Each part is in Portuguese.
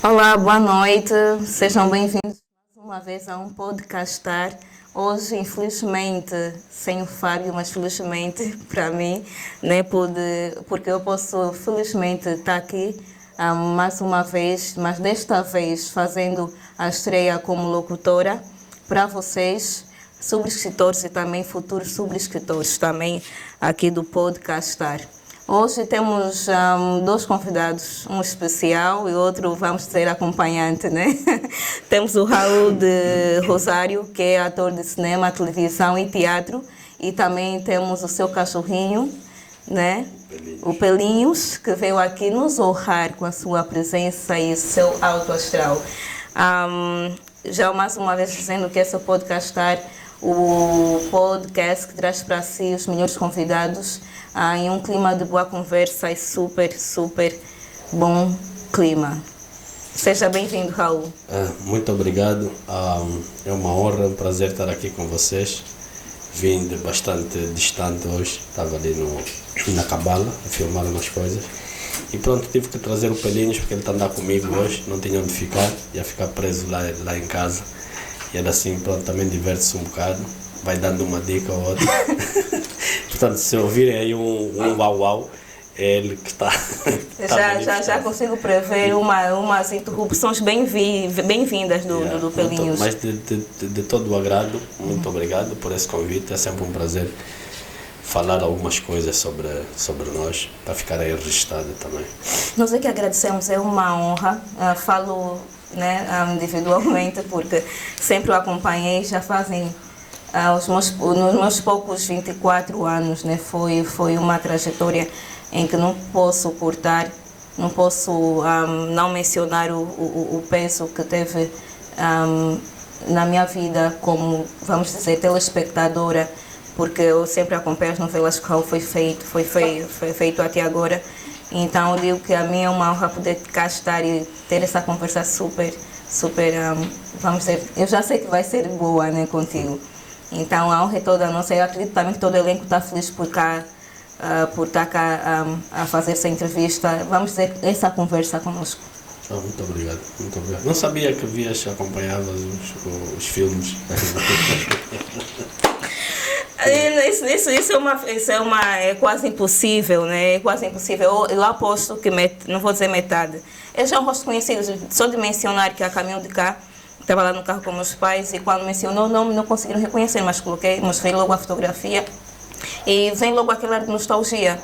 Olá, boa noite. Sejam bem-vindos mais uma vez a um podcastar. Hoje, infelizmente, sem o Fábio, mas felizmente para mim, né, porque eu posso felizmente estar aqui mais uma vez, mas desta vez fazendo a estreia como locutora para vocês, subscritores e também futuros subscritores também aqui do podcastar. Hoje temos dois convidados, um especial e outro, vamos dizer, acompanhante, né? Temos o Raul de Rosário, que é ator de cinema, televisão e teatro, e também temos o seu cachorrinho, né? O Pelinhos, que veio aqui nos honrar com a sua presença e seu alto astral. Já mais uma vez dizendo que esse é o podcastar, o podcast que traz para si os melhores convidados em um clima de boa conversa e super bom clima. Seja bem-vindo, Raul. Muito obrigado. É uma honra, um prazer estar aqui com vocês. Vim de bastante distante hoje, estava ali na Cabala a filmar umas coisas. E pronto, tive que trazer o Pelinhos porque ele está a andar comigo hoje, não tinha onde ficar, ia ficar preso lá em casa. E era assim, pronto, também diverte-se um bocado, vai dando uma dica ou outra. Portanto, se ouvirem aí um uau-uau, é ele que está... Já consigo prever umas interrupções bem-vindas do Pelinhos. Mas de todo o agrado, muito obrigado por esse convite, é sempre um prazer falar algumas coisas sobre nós, para ficar aí registrado também. Nós é que agradecemos, é uma honra, falo, né, individualmente, porque sempre o acompanhei, já fazem nos meus poucos 24 anos, né, foi uma trajetória em que não posso cortar, não posso não mencionar o peso que teve na minha vida como, vamos dizer, telespectadora, porque eu sempre acompanho as novelas que o Raul foi feito até agora. Então eu digo que a mim é uma honra poder cá estar e ter essa conversa super, vamos dizer, eu já sei que vai ser boa, né, contigo. Então a honra é toda nossa. Eu acredito também que todo o elenco está feliz por estar cá a fazer essa entrevista, vamos dizer, essa conversa conosco. Muito obrigado, muito obrigado. Não sabia que acompanhavas os filmes. Isso é quase impossível, né? É quase impossível. Eu aposto que, não vou dizer metade, eles já um rosto conhecido, só de mencionar que a caminho de cá, estava lá no carro com meus pais e quando mencionou o nome não conseguiram reconhecer, mas mostrei logo a fotografia e vem logo aquela ar de nostalgia,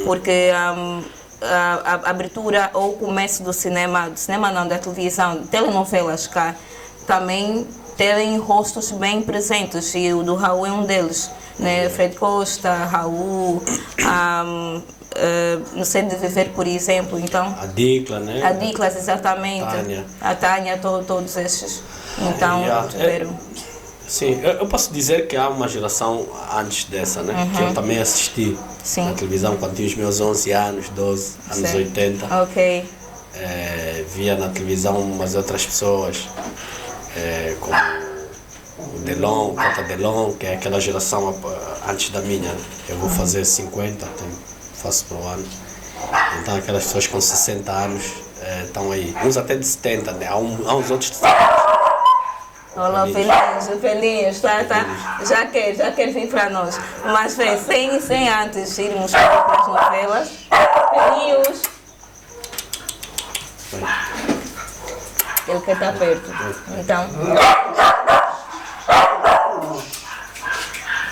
porque a abertura ou o começo do cinema não, da televisão, telenovelas cá, também terem rostos bem presentes e o do Raul é um deles, né? Fred Costa, Raul, no Centro de Viver, por exemplo, então... A Dicla, né? A Dicla, exatamente. A Tânia, todos esses. Então, tiveram... Sim, eu posso dizer que há uma geração antes dessa, né? Que eu também assisti na televisão quando tinha os meus 11 anos, 12, anos 80. Ok. Via na televisão umas outras pessoas, como o Delon, Cota Delon, que é aquela geração antes da minha. Eu vou fazer 50, faço para o ano. Então aquelas pessoas com 60 anos estão aí. Uns até de 70, né? Há uns outros de 70. Olá, o Pelinhos, já quer vir para nós. Mas vem, sem antes irmos para as novelas. Pelinhos. Ele quer estar perto. Então.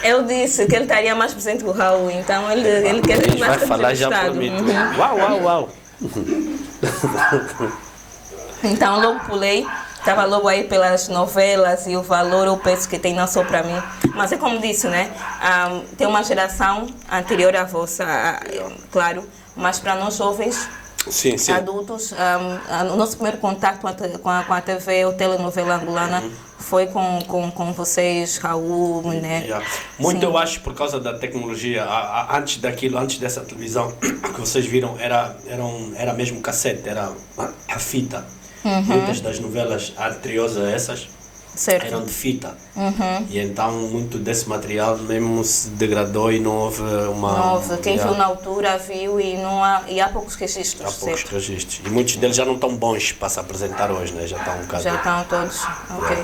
Eu disse que ele estaria mais presente que o Raul, então ele quer vir mais vai falar já para mim. Uau. Então logo pulei. Estava logo aí pelas novelas e o valor, o peso que tem não só para mim. Mas é como disse, né? Tem uma geração anterior à vossa, claro, mas para nós jovens, sim. adultos, o nosso primeiro contato com a TV ou telenovela angolana foi com vocês, Raul, né? Muito, eu acho, por causa da tecnologia. Antes dessa televisão que vocês viram, era mesmo cassete, era a fita. Muitas das novelas anteriores a essas Certo. eram de fita. E então muito desse material mesmo se degradou e não houve uma... Não houve. Quem viu na altura viu e, não há, e há poucos registros. Há poucos certo? registros. E muitos deles já não estão bons para se apresentar hoje, né? Já estão um bocado... Já estão todos. Ok.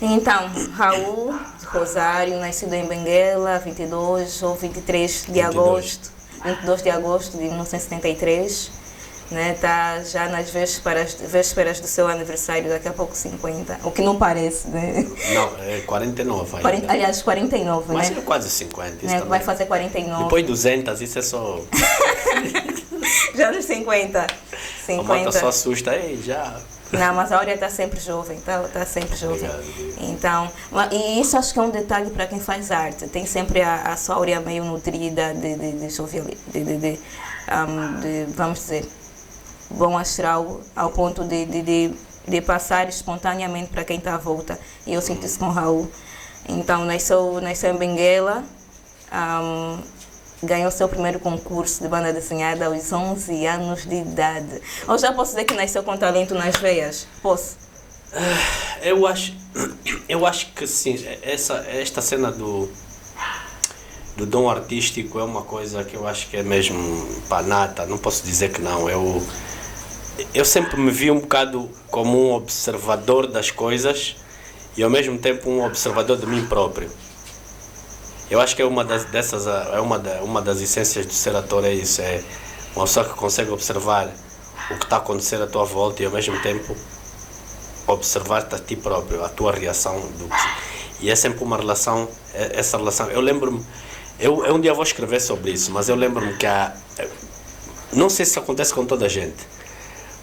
Então, Raul Rosário, nascido em Benguela, 22 ou 23 de 22. agosto, 22 de agosto de 1973. Né, tá já nas vésperas do seu aniversário, daqui a pouco 50, o que não parece, né? Não, é 49 ainda. Aliás, 49, Mas né? é quase 50. Isso Né? também. Vai fazer 49. Depois 200, isso é só... Já nos 50. A malta só assusta, ei, já... Não, mas a Áurea está sempre jovem, tá sempre jovem. Obrigado. Então, e isso acho que é um detalhe para quem faz arte. Tem sempre a sua Áurea meio nutrida de jovialidade, vamos dizer, bom astral, ao ponto de passar espontaneamente para quem está à volta. E eu sinto isso com o Raul. Então, nasceu em Benguela, ganhou seu primeiro concurso de banda desenhada aos 11 anos de idade. Ou já posso dizer que nasceu com talento nas veias? Posso? Eu acho que sim. Esta cena do dom artístico é uma coisa que eu acho que é mesmo nata. Não posso dizer que não. Eu sempre me vi um bocado como um observador das coisas e ao mesmo tempo um observador de mim próprio. Eu acho que é uma das essências do ser ator, é isso, é uma pessoa que consegue observar o que está a acontecer à tua volta e ao mesmo tempo observar-te a ti próprio, a tua reação e é sempre uma relação, essa relação, eu lembro-me, eu um dia vou escrever sobre isso, mas eu lembro-me que não sei se acontece com toda a gente,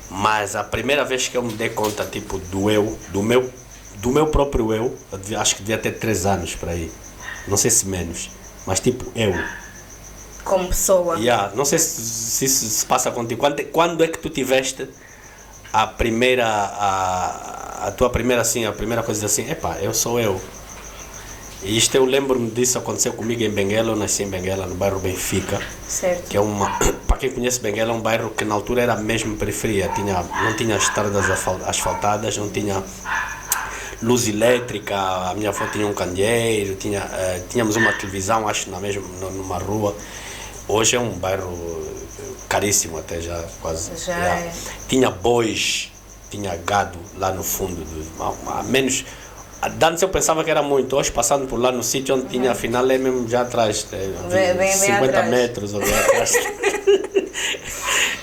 mas a primeira vez que eu me dei conta tipo do meu próprio eu acho que devia ter 3 anos por aí. Não sei se menos, mas tipo eu. Como pessoa. Não sei se isso se passa contigo. Quando é que tu tiveste a tua primeira assim, a primeira coisa assim, eu sou eu. E isto eu lembro-me disso, aconteceu comigo em Benguela, eu nasci em Benguela, no bairro Benfica. Certo. Que é para quem conhece Benguela, é um bairro que na altura era mesmo periferia, não tinha estradas asfaltadas, não tinha luz elétrica, a minha avó tinha um candeeiro, tínhamos uma televisão, acho, numa rua. Hoje é um bairro caríssimo até já, quase. Tinha bois, tinha gado lá no fundo, a menos... Antes eu pensava que era muito, hoje passando por lá no sítio onde tinha, afinal é mesmo já atrás, 50 atrás. Metros ou bem atrás.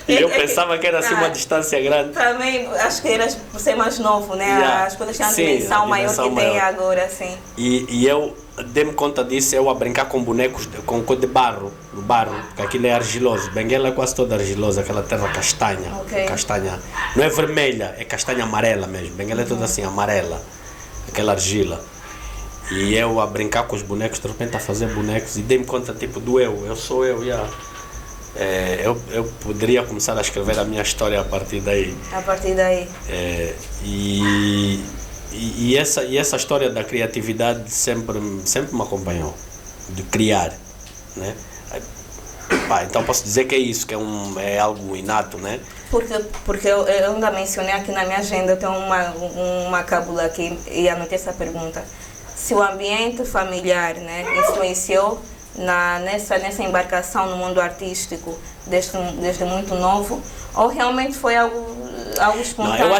E eu pensava que era assim uma distância grande. Também acho que era por ser mais novo, né? As coisas têm uma dimensão maior que tem agora, sim. E eu dei-me conta disso, eu a brincar com bonecos com cor de barro, porque aquilo é argiloso. Benguela é quase toda argilosa, aquela terra castanha. Okay. Castanha. Não é vermelha, é castanha amarela mesmo. Benguela é toda assim, amarela, aquela argila. E eu a brincar com os bonecos, de repente a fazer bonecos, e dei-me conta tipo do eu sou eu, eu poderia começar a escrever a minha história a partir daí. E essa história da criatividade sempre me acompanhou, de criar, né? Então posso dizer que é isso, que é algo inato, né? Porque eu ainda mencionei aqui na minha agenda, eu tenho uma cábula aqui e anotei essa pergunta. Se o ambiente familiar, né, influenciou nessa embarcação no mundo artístico desde muito novo, ou realmente foi algo espontâneo? Não,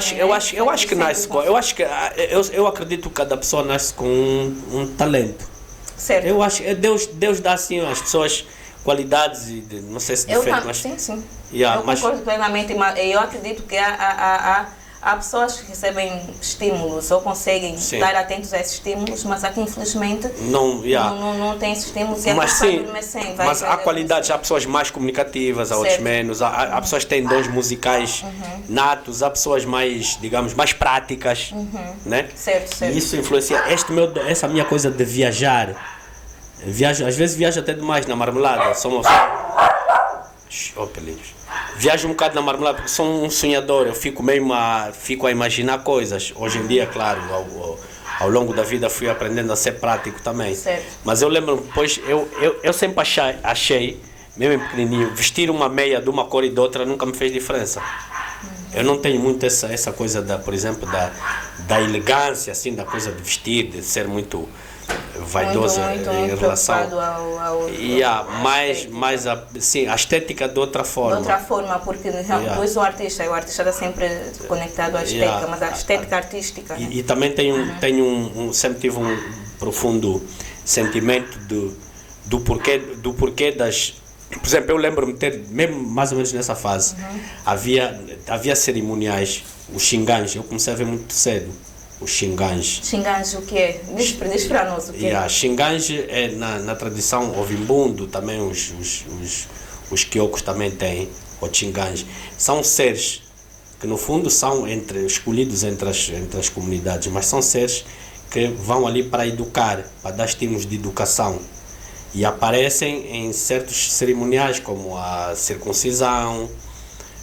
eu acho que nasce com, eu acredito que cada pessoa nasce com um talento. Certo. Eu acho que Deus dá assim às pessoas qualidades e não sei se defeitos, mas sim. Yeah, eu concordo plenamente, mas eu acredito que há pessoas que recebem estímulos ou conseguem estar atentos a esses estímulos, mas há que infelizmente não tem esses estímulos e mas há qualidades, há pessoas mais comunicativas, há outros menos, há pessoas que têm dons musicais natos, há pessoas mais, digamos, mais práticas, né? Certo. E isso influencia essa minha coisa de viajar. Às vezes viajo até demais na marmelada, viajo um bocado na marmelada porque sou um sonhador, eu fico a imaginar coisas. Hoje em dia, claro, ao longo da vida fui aprendendo a ser prático também. Certo. Mas eu lembro, depois, eu sempre achei, mesmo em pequenininho, vestir uma meia de uma cor e de outra nunca me fez diferença. Eu não tenho muito essa coisa, por exemplo, da elegância, assim, da coisa de vestir, de ser muito vaidoso em relação a estética de outra forma. De outra forma, porque depois o artista está sempre conectado à estética, mas a estética artística. E também sempre tive um profundo sentimento do porquê das... Por exemplo, eu lembro-me mesmo mais ou menos nessa fase, havia cerimoniais, os xingãs, eu comecei a ver muito cedo. Os xingãs. Xingãs o que é? Diz para nós o que é. Xingãs é na tradição ovimbundo, também os quiocos também têm, os xingãs. São seres que no fundo são escolhidos entre as comunidades, mas são seres que vão ali para educar, para dar estímulos de educação. E aparecem em certos cerimoniais, como a circuncisão.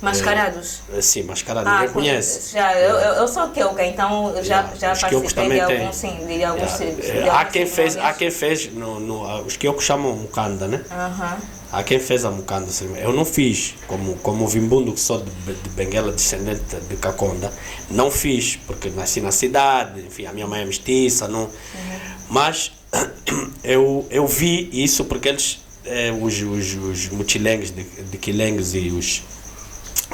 Mascarados? Sim, mascarados. Ninguém conhece. Eu sou queuca, então já participei de alguns, de alguns cerimoniais. Há quem fez, os queucos chamam mucanda, né? Há quem fez a mucanda. Eu não fiz, como vimbundo que sou de Benguela, descendente de Caconda, não fiz, porque nasci na cidade, enfim, a minha mãe é mestiça, não. Mas eu vi isso porque eles, os mutilengues de quilengues e os...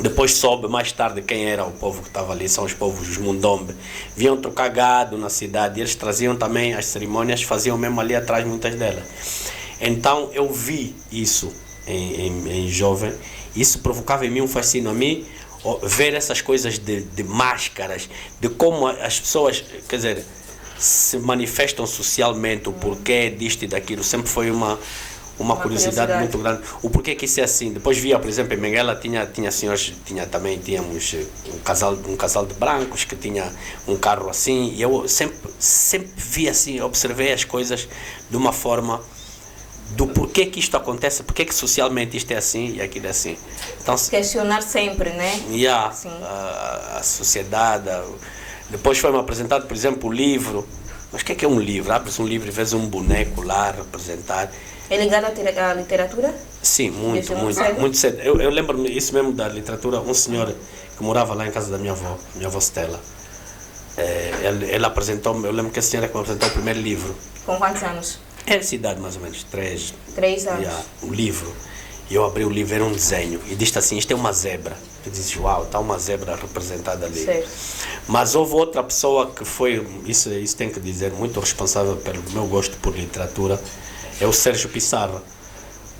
Depois soube mais tarde quem era o povo que estava ali, são os povos dos Mundombe. Vinham trocar gado na cidade e eles traziam também as cerimônias, faziam mesmo ali atrás muitas delas. Então eu vi isso em jovem, isso provocava em mim um fascínio. A mim, ver essas coisas de máscaras, de como as pessoas, quer dizer, se manifestam socialmente, o porquê disto e daquilo, sempre foi uma curiosidade muito grande. O porquê que isso é assim? Depois via, por exemplo, em Benguela tinha senhores, tínhamos um casal de brancos que tinha um carro assim, e eu sempre vi assim, observei as coisas de uma forma do porquê que isto acontece, porquê que socialmente isto é assim e aquilo é assim. Então, questionar sempre, né? A sociedade. Depois foi-me apresentado, por exemplo, o livro. Mas o que é um livro? Abres um livro e vês um boneco lá representar. É ligado à literatura? Sim, muito cedo. Eu lembro-me isso mesmo da literatura. Um senhor que morava lá em casa da minha avó Stella, ele apresentou-me, eu lembro que a senhora que me apresentou o primeiro livro. Com quantos anos? Essa idade mais ou menos, 3 anos. O livro. E eu abri o livro, era um desenho, e disse assim, isto é uma zebra. Tu dizes, uau, está uma zebra representada ali. Certo. Mas houve outra pessoa que foi, isso tem que dizer, muito responsável pelo meu gosto por literatura, é o Sérgio Pissarra.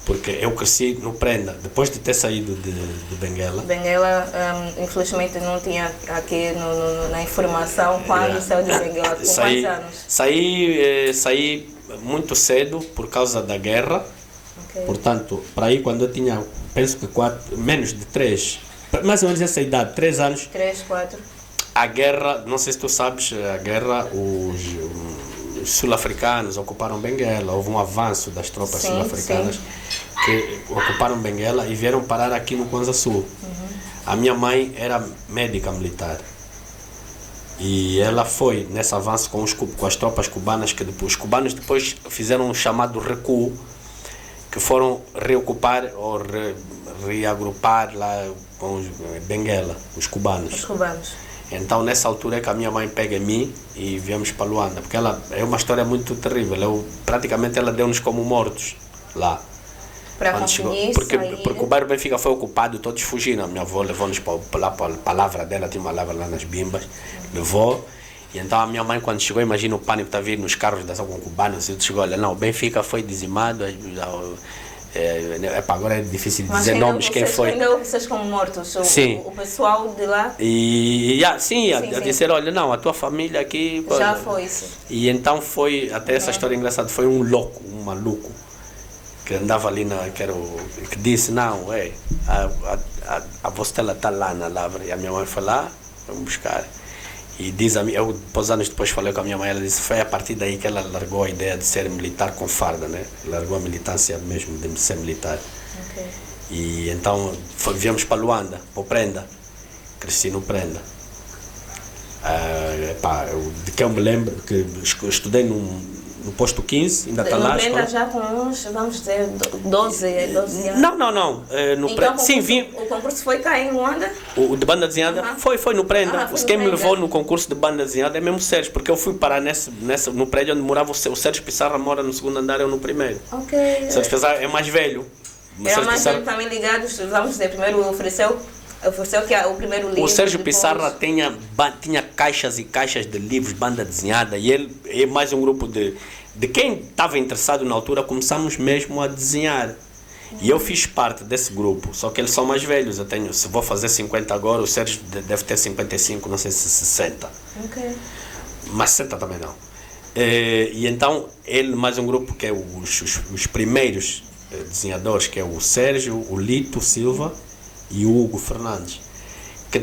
Porque eu cresci no Prenda, depois de ter saído de Benguela. Benguela, infelizmente não tinha aqui na informação quando saiu de Benguela, com quantos anos? Saí muito cedo por causa da guerra. Okay. Portanto, para aí quando eu tinha, penso que menos de 3, mais ou menos essa idade, 3 anos. 3, 4. A guerra, não sei se tu sabes, a guerra, os sul-africanos ocuparam Benguela, houve um avanço das tropas sul-africanas que ocuparam Benguela e vieram parar aqui no Kwanza Sul. A minha mãe era médica militar e ela foi nesse avanço com as tropas cubanas, que os cubanos depois fizeram um chamado recuo, que foram reocupar ou reagrupar lá com Benguela, os cubanos. Então nessa altura é que a minha mãe pega em mim e viemos para Luanda, porque ela é uma história muito terrível. Praticamente ela deu-nos como mortos lá. Para conseguir porque o bairro Benfica foi ocupado, todos fugiram. A minha avó levou-nos para a palavra dela, tinha uma lavra lá nas Bimbas, levou. E então a minha mãe, quando chegou, imagina o pânico que está vindo nos carros da com cubanos, e chegou, olha, não, o Benfica foi dizimado, agora é difícil dizer nomes, quem foi. Mas vocês como mortos, o pessoal de lá? Sim, dizer, olha, não, a tua família aqui... Já foi isso. E então foi, até essa história engraçada, foi um maluco, que andava ali, que disse, não, a Vostela está lá na lavra, e a minha mãe foi lá, vamos buscar. E diz a mim, eu depois anos depois falei com a minha mãe, ela disse, foi a partir daí que ela largou a ideia de ser militar com farda, né? Largou a militância mesmo de ser militar. Okay. E então viemos para Luanda, para o Prenda, cresci no Prenda. De que eu me lembro que eu estudei no posto 15, ainda está No lá. Prenda já com uns, vamos dizer, 12 anos. Não. Então, Sim, vim. o concurso foi cá em Luanda? O de banda desenhada foi no Prenda. Foi no Quem me Prenda. levou no concurso de banda desenhada é mesmo o Sérgio, porque eu fui parar no prédio onde morava o Sérgio Pissarra, mora no segundo andar, eu no primeiro. Ok. O Sérgio Pissarra é mais velho. O Era Sérgio mais Pissarra- tempo também ligados, vamos dizer, primeiro ofereceu que é o primeiro livro. O Sérgio depois- Pissarra tinha caixas e caixas de livros, banda desenhada, e ele é mais um grupo de quem estava interessado na altura, começamos mesmo a desenhar. E eu fiz parte desse grupo, só que eles são mais velhos. Se vou fazer 50 agora, o Sérgio deve ter 55, não sei se 60. Ok. Mas 60 também não. E então, ele mais um grupo que é os primeiros desenhadores, que é o Sérgio, o Lito Silva e o Hugo Fernandes, que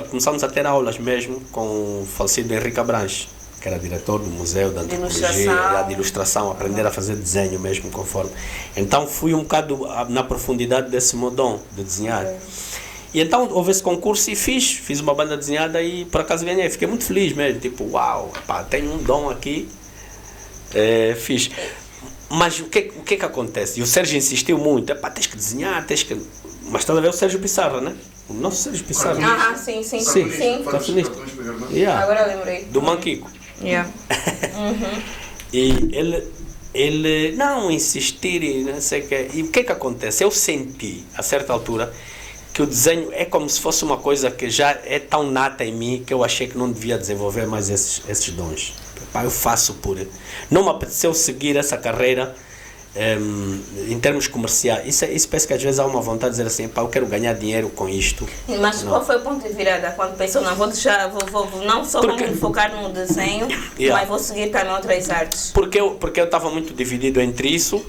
começamos a ter aulas mesmo com o falecido Henrique Abranches, que era diretor do Museu de Antropologia, de ilustração, aprender a fazer desenho mesmo conforme. Então fui um bocado na profundidade desse meu dom de desenhar. E então houve esse concurso e fiz uma banda desenhada e por acaso ganhei. Fiquei muito feliz mesmo, tipo, uau, pá, tenho um dom aqui. Fiz. Mas o que acontece? E o Sérgio insistiu muito, tens que desenhar, Mas estás a ver o Sérgio Pissarra, né? O nosso Sérgio Pissarra. Sim. Cartunista. Yeah. Agora eu lembrei. Do Manquico. Yeah. E ele não insistir e não sei o que. E o que acontece? Eu senti, a certa altura, que o desenho é como se fosse uma coisa que já é tão nata em mim que eu achei que não devia desenvolver mais esses dons. Pá, eu faço por... Não me apeteceu seguir essa carreira em termos comerciais. Isso parece que às vezes há uma vontade de dizer assim, pá, eu quero ganhar dinheiro com isto. Mas não. Qual foi o ponto de virada quando pensou, não, vou não só vou me focar no desenho, mas vou seguir também outras artes? Porque eu estava muito dividido entre isso.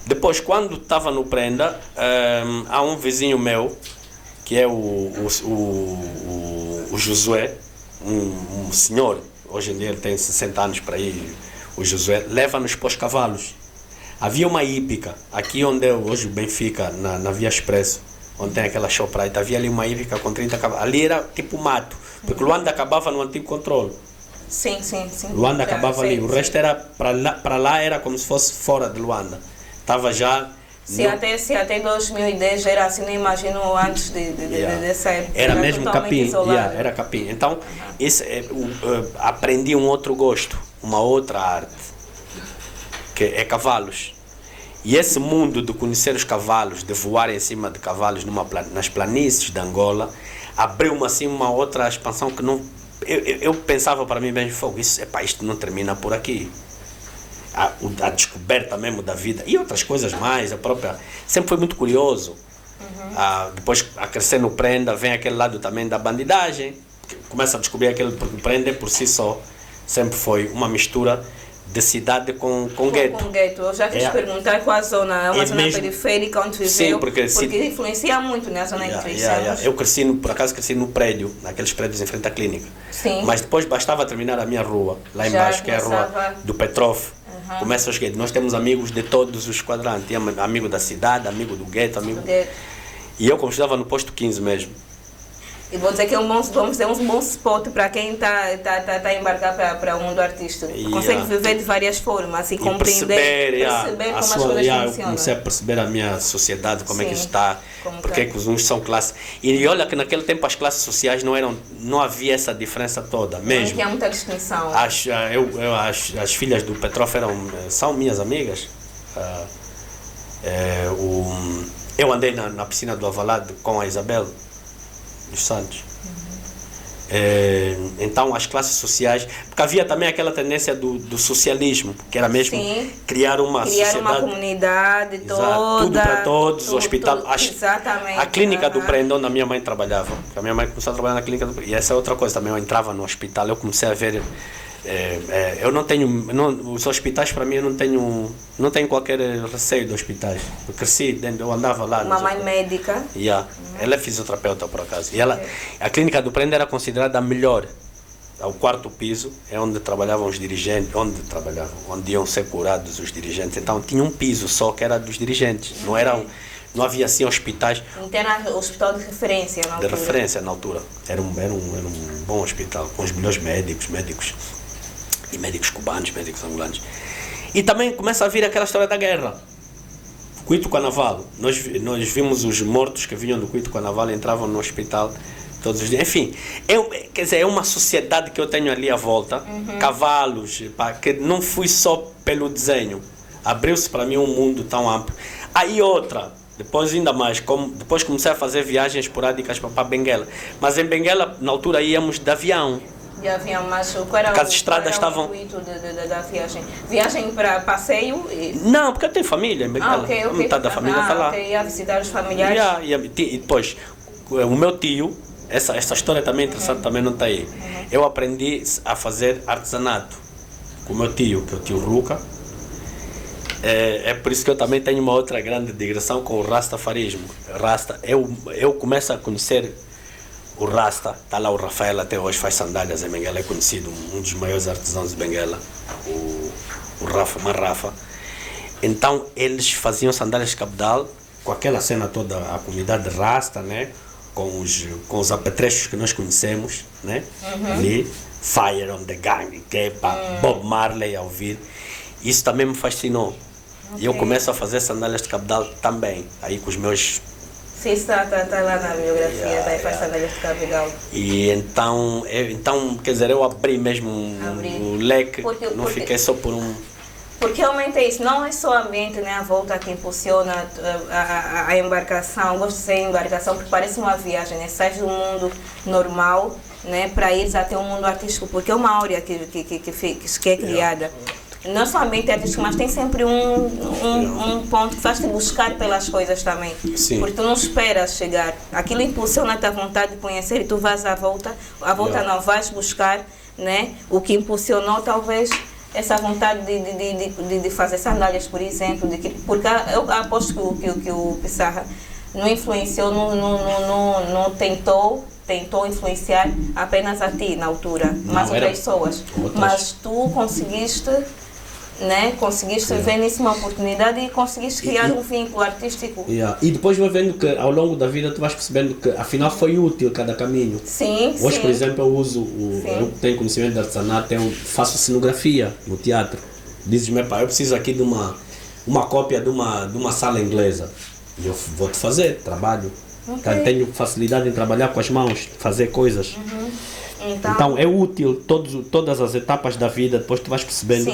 Depois, quando estava no Prenda, há um vizinho meu, que é o Josué, um senhor, hoje em dia ele tem 60 anos para ir, o Josué, leva-nos para os cavalos. Havia uma hípica, aqui onde é hoje o Benfica, na Via Expresso, onde tem aquela Shoprite, havia ali uma hípica com 30 cavalos. Ali era tipo mato, porque Luanda acabava no antigo controle. Sim. Luanda acabava ali, o resto era para lá era como se fosse fora de Luanda. Estava já... Se até 2010 era assim, não imagino antes dessa época. Era mesmo capim, era capim. Então, aprendi um outro gosto, uma outra arte, que é cavalos. E esse mundo de conhecer os cavalos, de voar em cima de cavalos nas planícies de Angola, abriu-me assim uma outra expansão que não... Eu pensava para mim mesmo, fogo, isto não termina por aqui. A descoberta mesmo da vida e outras coisas mais, a própria... Sempre foi muito curioso. Depois, a crescer no Prenda, vem aquele lado também da bandidagem. Começa a descobrir aquele... Porque o Prenda, por si só, sempre foi uma mistura de cidade com gueto. Com gueto. Eu já quis perguntar qual a zona. É uma zona periférica onde viveu. Sim, porque influencia muito na zona em que crescemos. Eu por acaso cresci no prédio, naqueles prédios em frente à clínica. Sim. Mas depois bastava terminar a minha rua, lá embaixo, que é a rua do Petrov. Começa os guetos. Nós temos amigos de todos os quadrantes. Tinha amigo da cidade, amigo do gueto, E eu, como estudava no posto 15 mesmo. E vou dizer que é um bom spot para quem está a embarcar para o mundo artístico. Consegue viver de várias formas e compreender como as coisas funcionam. Eu comecei a perceber a minha sociedade, como é que está, porque é que os uns são classes. E olha que naquele tempo as classes sociais não havia essa diferença toda, mesmo. Não tinha muita distinção. As filhas do Petrov são minhas amigas. Eu andei na piscina do Avalado com a Isabel dos Santos. Então as classes sociais, porque havia também aquela tendência do socialismo, que era mesmo criar uma sociedade, uma comunidade toda, tudo para todos, o hospital, exatamente, a clínica do Prenda onde a minha mãe trabalhava, porque a minha mãe começou a trabalhar na clínica e essa é outra coisa também, eu entrava no hospital, eu comecei a ver eu não tenho, os hospitais para mim eu não tenho qualquer receio de hospitais. Eu cresci dentro, eu andava lá. Uma mãe médica. Ela é fisioterapeuta por acaso. E a clínica do Prenda era considerada a melhor. Ao quarto piso é onde trabalhavam os dirigentes, onde iam ser curados os dirigentes. Então tinha um piso só que era dos dirigentes. Não havia assim hospitais. Então era hospital de referência na altura. De referência na altura. Era um bom hospital, com os melhores médicos e médicos cubanos, médicos angolanos. E também começa a vir aquela história da guerra. Cuito Carnaval. Nós vimos os mortos que vinham do Cuito Carnaval e entravam no hospital todos os dias. Enfim, quer dizer, é uma sociedade que eu tenho ali à volta. Cavalos, pá, que não fui só pelo desenho. Abriu-se para mim um mundo tão amplo. Aí outra, depois ainda mais, depois comecei a fazer viagens esporádicas para Benguela. Mas em Benguela, na altura, íamos de avião. De avião, mas qual era Porque as estradas estavam... o intuito da viagem? Viagem para passeio? Não, porque eu tenho família em Benguela. Ok. Metade da família está lá. Ok, ia visitar os familiares. E depois, o meu tio, essa história também é interessante, também não está aí. Eu aprendi a fazer artesanato com o meu tio, que é o tio Ruca. É por isso que eu também tenho uma outra grande digressão com o rastafarismo. Eu começo a conhecer o Rasta, está lá o Rafael até hoje, faz sandálias em Benguela, é conhecido, um dos maiores artesãos de Benguela, o Rafa. Então eles faziam sandálias de cabedal, com aquela cena toda, a comunidade Rasta, né? com os apetrechos que nós conhecemos, né? Ali, Fire on the Gang, que é para Bob Marley a ouvir. Isso também me fascinou. E eu começo a fazer sandálias de cabedal também, aí com os meus... Sim, está lá na biografia, faz sandálias de cabedal. E então, quer dizer, eu abri mesmo o leque, não fiquei só por um... Porque realmente é isso, não é só o ambiente, né, a volta que impulsiona a embarcação. Eu gosto de dizer embarcação porque parece uma viagem, né? Sai do mundo normal, né, para ir até o mundo artístico, porque é uma áurea que é criada. Não somente artístico, mas tem sempre um ponto que faz-te buscar pelas coisas também. Sim. Porque tu não esperas chegar. Aquilo impulsiona-te a vontade de conhecer e tu vais à volta. Não vais buscar, né, o que impulsionou talvez essa vontade de fazer sandálias, por exemplo. Porque eu aposto que o Pissarra não influenciou, não tentou influenciar apenas a ti na altura, mas outras pessoas. Mas tu conseguiste, né? Conseguiste ver nisso uma oportunidade e conseguiste criar um vínculo artístico. E depois vai vendo que ao longo da vida tu vais percebendo que afinal foi útil cada caminho. Sim, hoje, sim. por exemplo, eu tenho conhecimento de artesanato, eu faço cenografia no teatro. Dizes-me, pá, eu preciso aqui de uma cópia de uma sala inglesa. E eu vou-te fazer, trabalho. Okay. Tenho facilidade em trabalhar com as mãos, fazer coisas. Então é útil, todas as etapas da vida, depois tu vais percebendo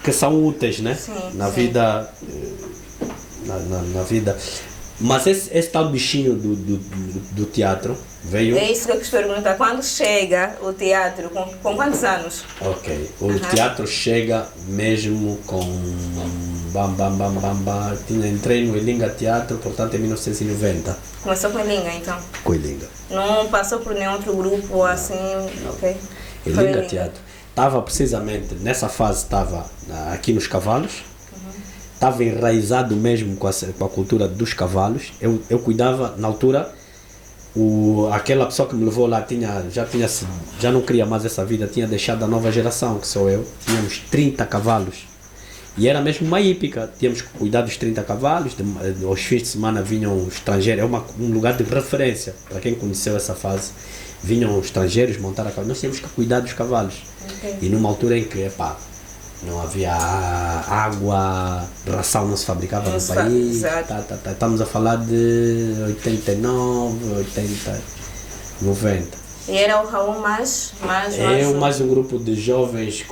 que são úteis, né? Na vida. Na vida. Mas esse tal bichinho do teatro veio... É isso que eu quis perguntar. Quando chega o teatro, com quantos anos? Ok. O teatro chega mesmo com... Entrei no Ilinga Teatro, portanto, em 1990. Começou com Ilinga, então? Com Ilinga. Não passou por nenhum outro grupo assim? Ok. Ilinga Teatro. Estava precisamente, nessa fase, estava aqui nos Cavalos. Estava enraizado mesmo com a cultura dos cavalos. Eu cuidava, na altura, aquela pessoa que me levou lá já não queria mais essa vida, tinha deixado a nova geração, que sou eu. Tínhamos 30 cavalos. E era mesmo uma hípica, tínhamos que cuidar dos 30 cavalos, aos fins de semana vinham estrangeiros, é um lugar de referência, para quem conheceu essa fase, vinham estrangeiros montar a cavalo, nós tínhamos que cuidar dos cavalos. Okay. E numa altura em que, não havia água, ração não se fabricava no país, estamos a falar de 89, 80, 90. E era o Raul mais mais um grupo de jovens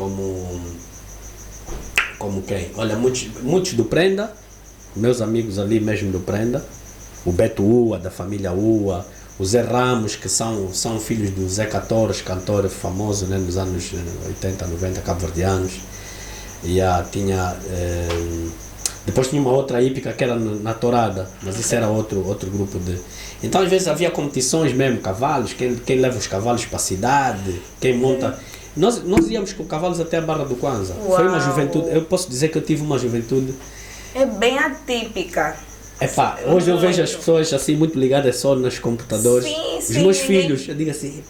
como quem? Olha, muitos do Prenda, meus amigos ali mesmo do Prenda, o Beto Ua, da família Ua, o Zé Ramos, que são filhos do Zé 14, cantor famoso, né, nos anos 80, 90, cabo-verdianos. E depois tinha uma outra hípica que era na Torada, mas isso era outro grupo de... Então às vezes havia competições mesmo, cavalos, quem leva os cavalos para a cidade, quem monta... Nós íamos com cavalos até a Barra do Kwanza. Uau. Foi uma juventude, eu posso dizer que eu tive uma juventude... É bem atípica. Hoje eu vejo as pessoas assim muito ligadas só nos computadores. Sim, os meus filhos, eu digo assim,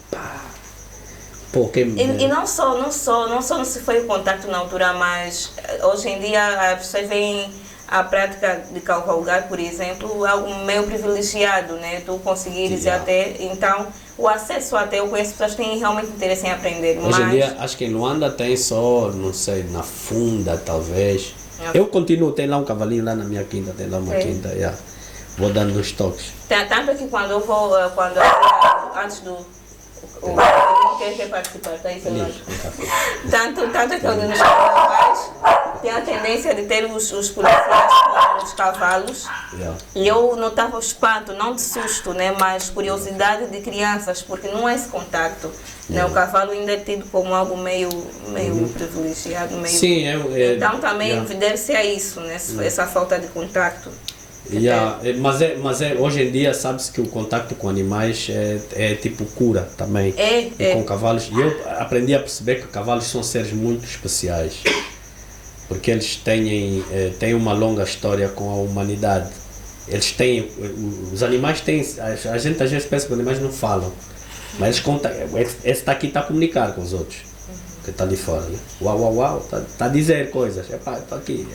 E não só se foi o contato na altura, mas hoje em dia as pessoas veem a prática de cavalgar, por exemplo, é algo meio privilegiado, né? Tu conseguires até, então, o acesso até, eu conheço pessoas que têm realmente interesse em aprender. Hoje em dia, acho que em Luanda tem só, não sei, na Funda, talvez. Eu continuo, tem lá um cavalinho lá na minha quinta, tem lá uma quinta, vou dando uns toques. Tanto que quando eu vou, antes do... O quer participar, tá aí, tanto que eu nos carnavais tem a tendência de ter os policiais com os cavalos. E eu notava o espanto, não de susto, né, mas curiosidade de crianças, porque não é esse contato. Né, o cavalo ainda é tido como algo meio privilegiado. Meio... Sim, então também deve ser isso, né, essa falta de contato. Mas hoje em dia sabe-se que o contato com animais é tipo cura também, com cavalos. E eu aprendi a perceber que cavalos são seres muito especiais, porque eles têm uma longa história com a humanidade. Eles têm, os animais têm, a gente às vezes pensa que os animais não falam, mas eles contam, esse está aqui está a comunicar com os outros, que está ali fora, né? Uau, uau, uau, está a dizer coisas, estou aqui,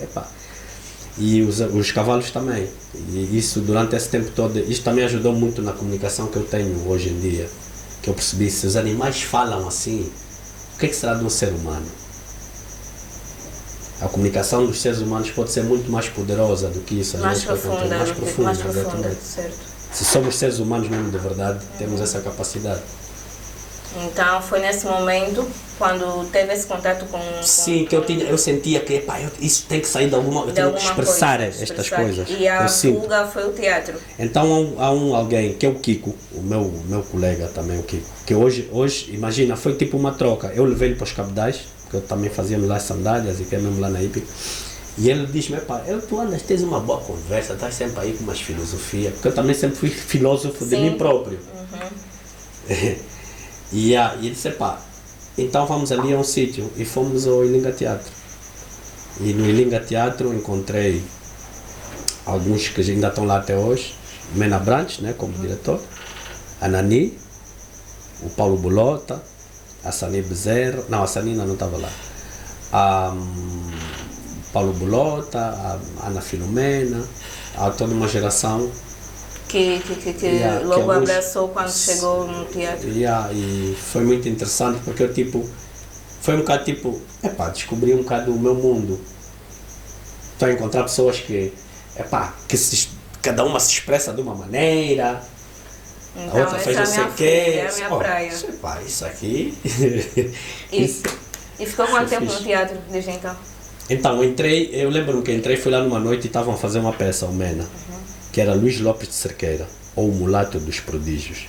E os cavalos também. E isso durante esse tempo todo, isso também ajudou muito na comunicação que eu tenho hoje em dia. Que eu percebi, se os animais falam assim, o que será de um ser humano? A comunicação dos seres humanos pode ser muito mais poderosa do que isso. Mais profunda, certo. Se somos seres humanos mesmo de verdade, temos essa capacidade. Então foi nesse momento, quando teve esse contato com... Sim, que eu sentia que isso tem que sair de alguma... Eu tenho que expressar estas coisas. E a fuga foi o teatro. Então há alguém, que é o Kiko, o meu colega também, o Kiko, que hoje, imagina, foi tipo uma troca. Eu levei ele para os cabedais, porque eu também fazia lá sandálias e que é mesmo lá na Hípica. E ele diz-me, tu andas, tens uma boa conversa, estás sempre aí com umas filosofias, porque eu também sempre fui filósofo de mim próprio. E ele disse, então vamos ali a um sítio, e fomos ao Ilinga Teatro. E no Ilinga Teatro encontrei alguns que ainda estão lá até hoje, Mena Branch, né, como diretor, a Nani, o Paulo Bolota, a Sani Bezerra, não, a Sani ainda não estava lá, a Paulo Bolota, a Ana Filomena, há toda uma geração que logo abraçou quando chegou no teatro. E foi muito interessante porque eu foi um bocado descobri um bocado o meu mundo. Estou a encontrar pessoas que cada uma se expressa de uma maneira, então, a outra fez não sei o quê. É a minha praia. Isso aqui. E ficou quanto tempo no teatro desde então? Então, eu lembro-me que entrei, fui lá numa noite e estavam a fazer uma peça, o Mena, que era Luís Lopes de Cerqueira, ou o Mulato dos Prodígios.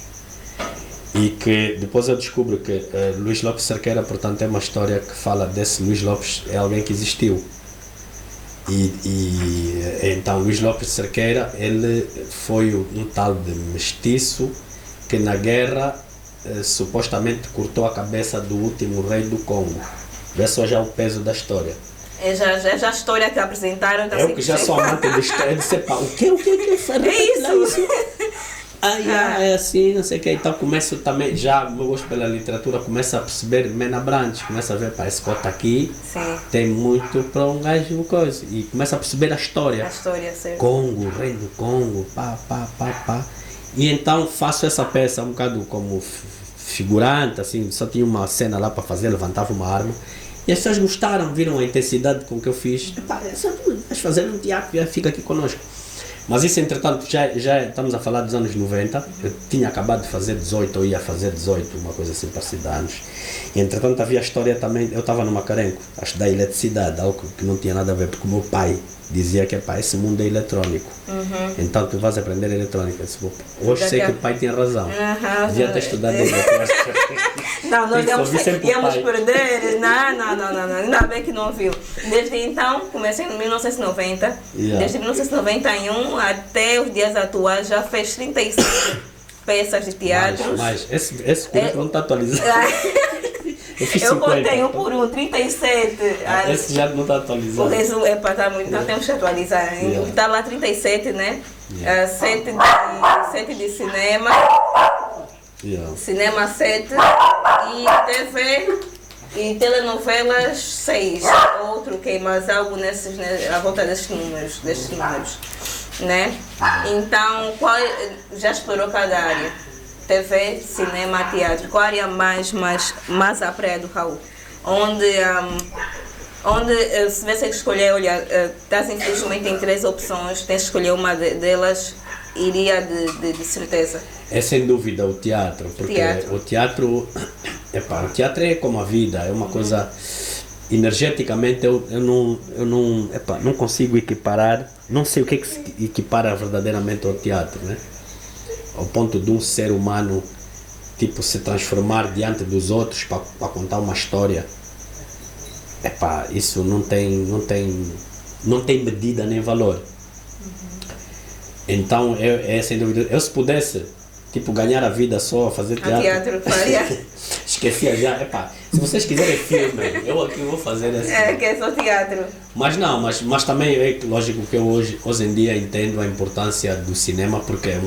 E que depois eu descubro que Luís Lopes de Cerqueira, portanto, é uma história que fala desse Luís Lopes, é alguém que existiu. Então, Luís Lopes de Cerqueira, ele foi um tal de mestiço que na guerra supostamente cortou a cabeça do último rei do Congo. Vê só já o peso da história. É já a história que apresentaram. Então eu que já sou amante de história, eu disse, o que é isso? É assim, não sei o que. Então começo também, já meu gosto pela literatura, começa a perceber Mena Branch, começa a ver, esse cota aqui tem muito para um gajo coisa. E começa a perceber a história. Certo. Congo, rei do Congo, pá. E então faço essa peça um bocado como figurante, assim, só tinha uma cena lá para fazer, levantava uma arma. E as pessoas gostaram, viram a intensidade com que eu fiz. Só tu vais fazer um teatro, fica aqui conosco. Mas isso, entretanto, já estamos a falar dos anos 90. Eu tinha acabado de fazer 18, ou ia fazer 18, uma coisa assim parecida a anos. E, entretanto, havia a história também. Eu estava no Macarenco, acho da eletricidade, algo que não tinha nada a ver, porque o meu pai dizia que esse mundo é eletrônico. Então tu vais aprender eletrônica. Hoje sei que o pai tinha razão. Devia ter estudado eletrônica. Não, nós íamos perder. Não, ainda bem que não ouviu. Desde então, comecei em 1990. Desde 1991 até os dias atuais já fez 35 peças de teatro. Mas esse currículo não está atualizado. Eu contei um por um, 37. Esse já não está atualizado. O resumo tá muito, então temos que atualizar. Está lá 37, né? 7 de cinema. Cinema 7 e TV e telenovelas 6 ou outro, ok, mas algo à volta destes números, né? Então, já explorou cada área? TV, cinema, teatro. Qual área mais a praia do Raul? Onde se tivesse que escolher, olha, estás infelizmente em 3 opções, tens que escolher uma delas, iria de certeza. É sem dúvida o teatro, porque o teatro é como a vida, é uma coisa, energeticamente eu não consigo equiparar, não sei o que se equipara verdadeiramente ao teatro, né? Ao ponto de um ser humano, tipo, se transformar diante dos outros para contar uma história. Isso não tem medida nem valor. Então, sem dúvida, eu se pudesse, tipo, ganhar a vida só a fazer teatro, esquecia já. Se vocês quiserem filme, eu aqui vou fazer assim. Que é só teatro. Mas não, mas também é lógico que eu hoje em dia entendo a importância do cinema, porque é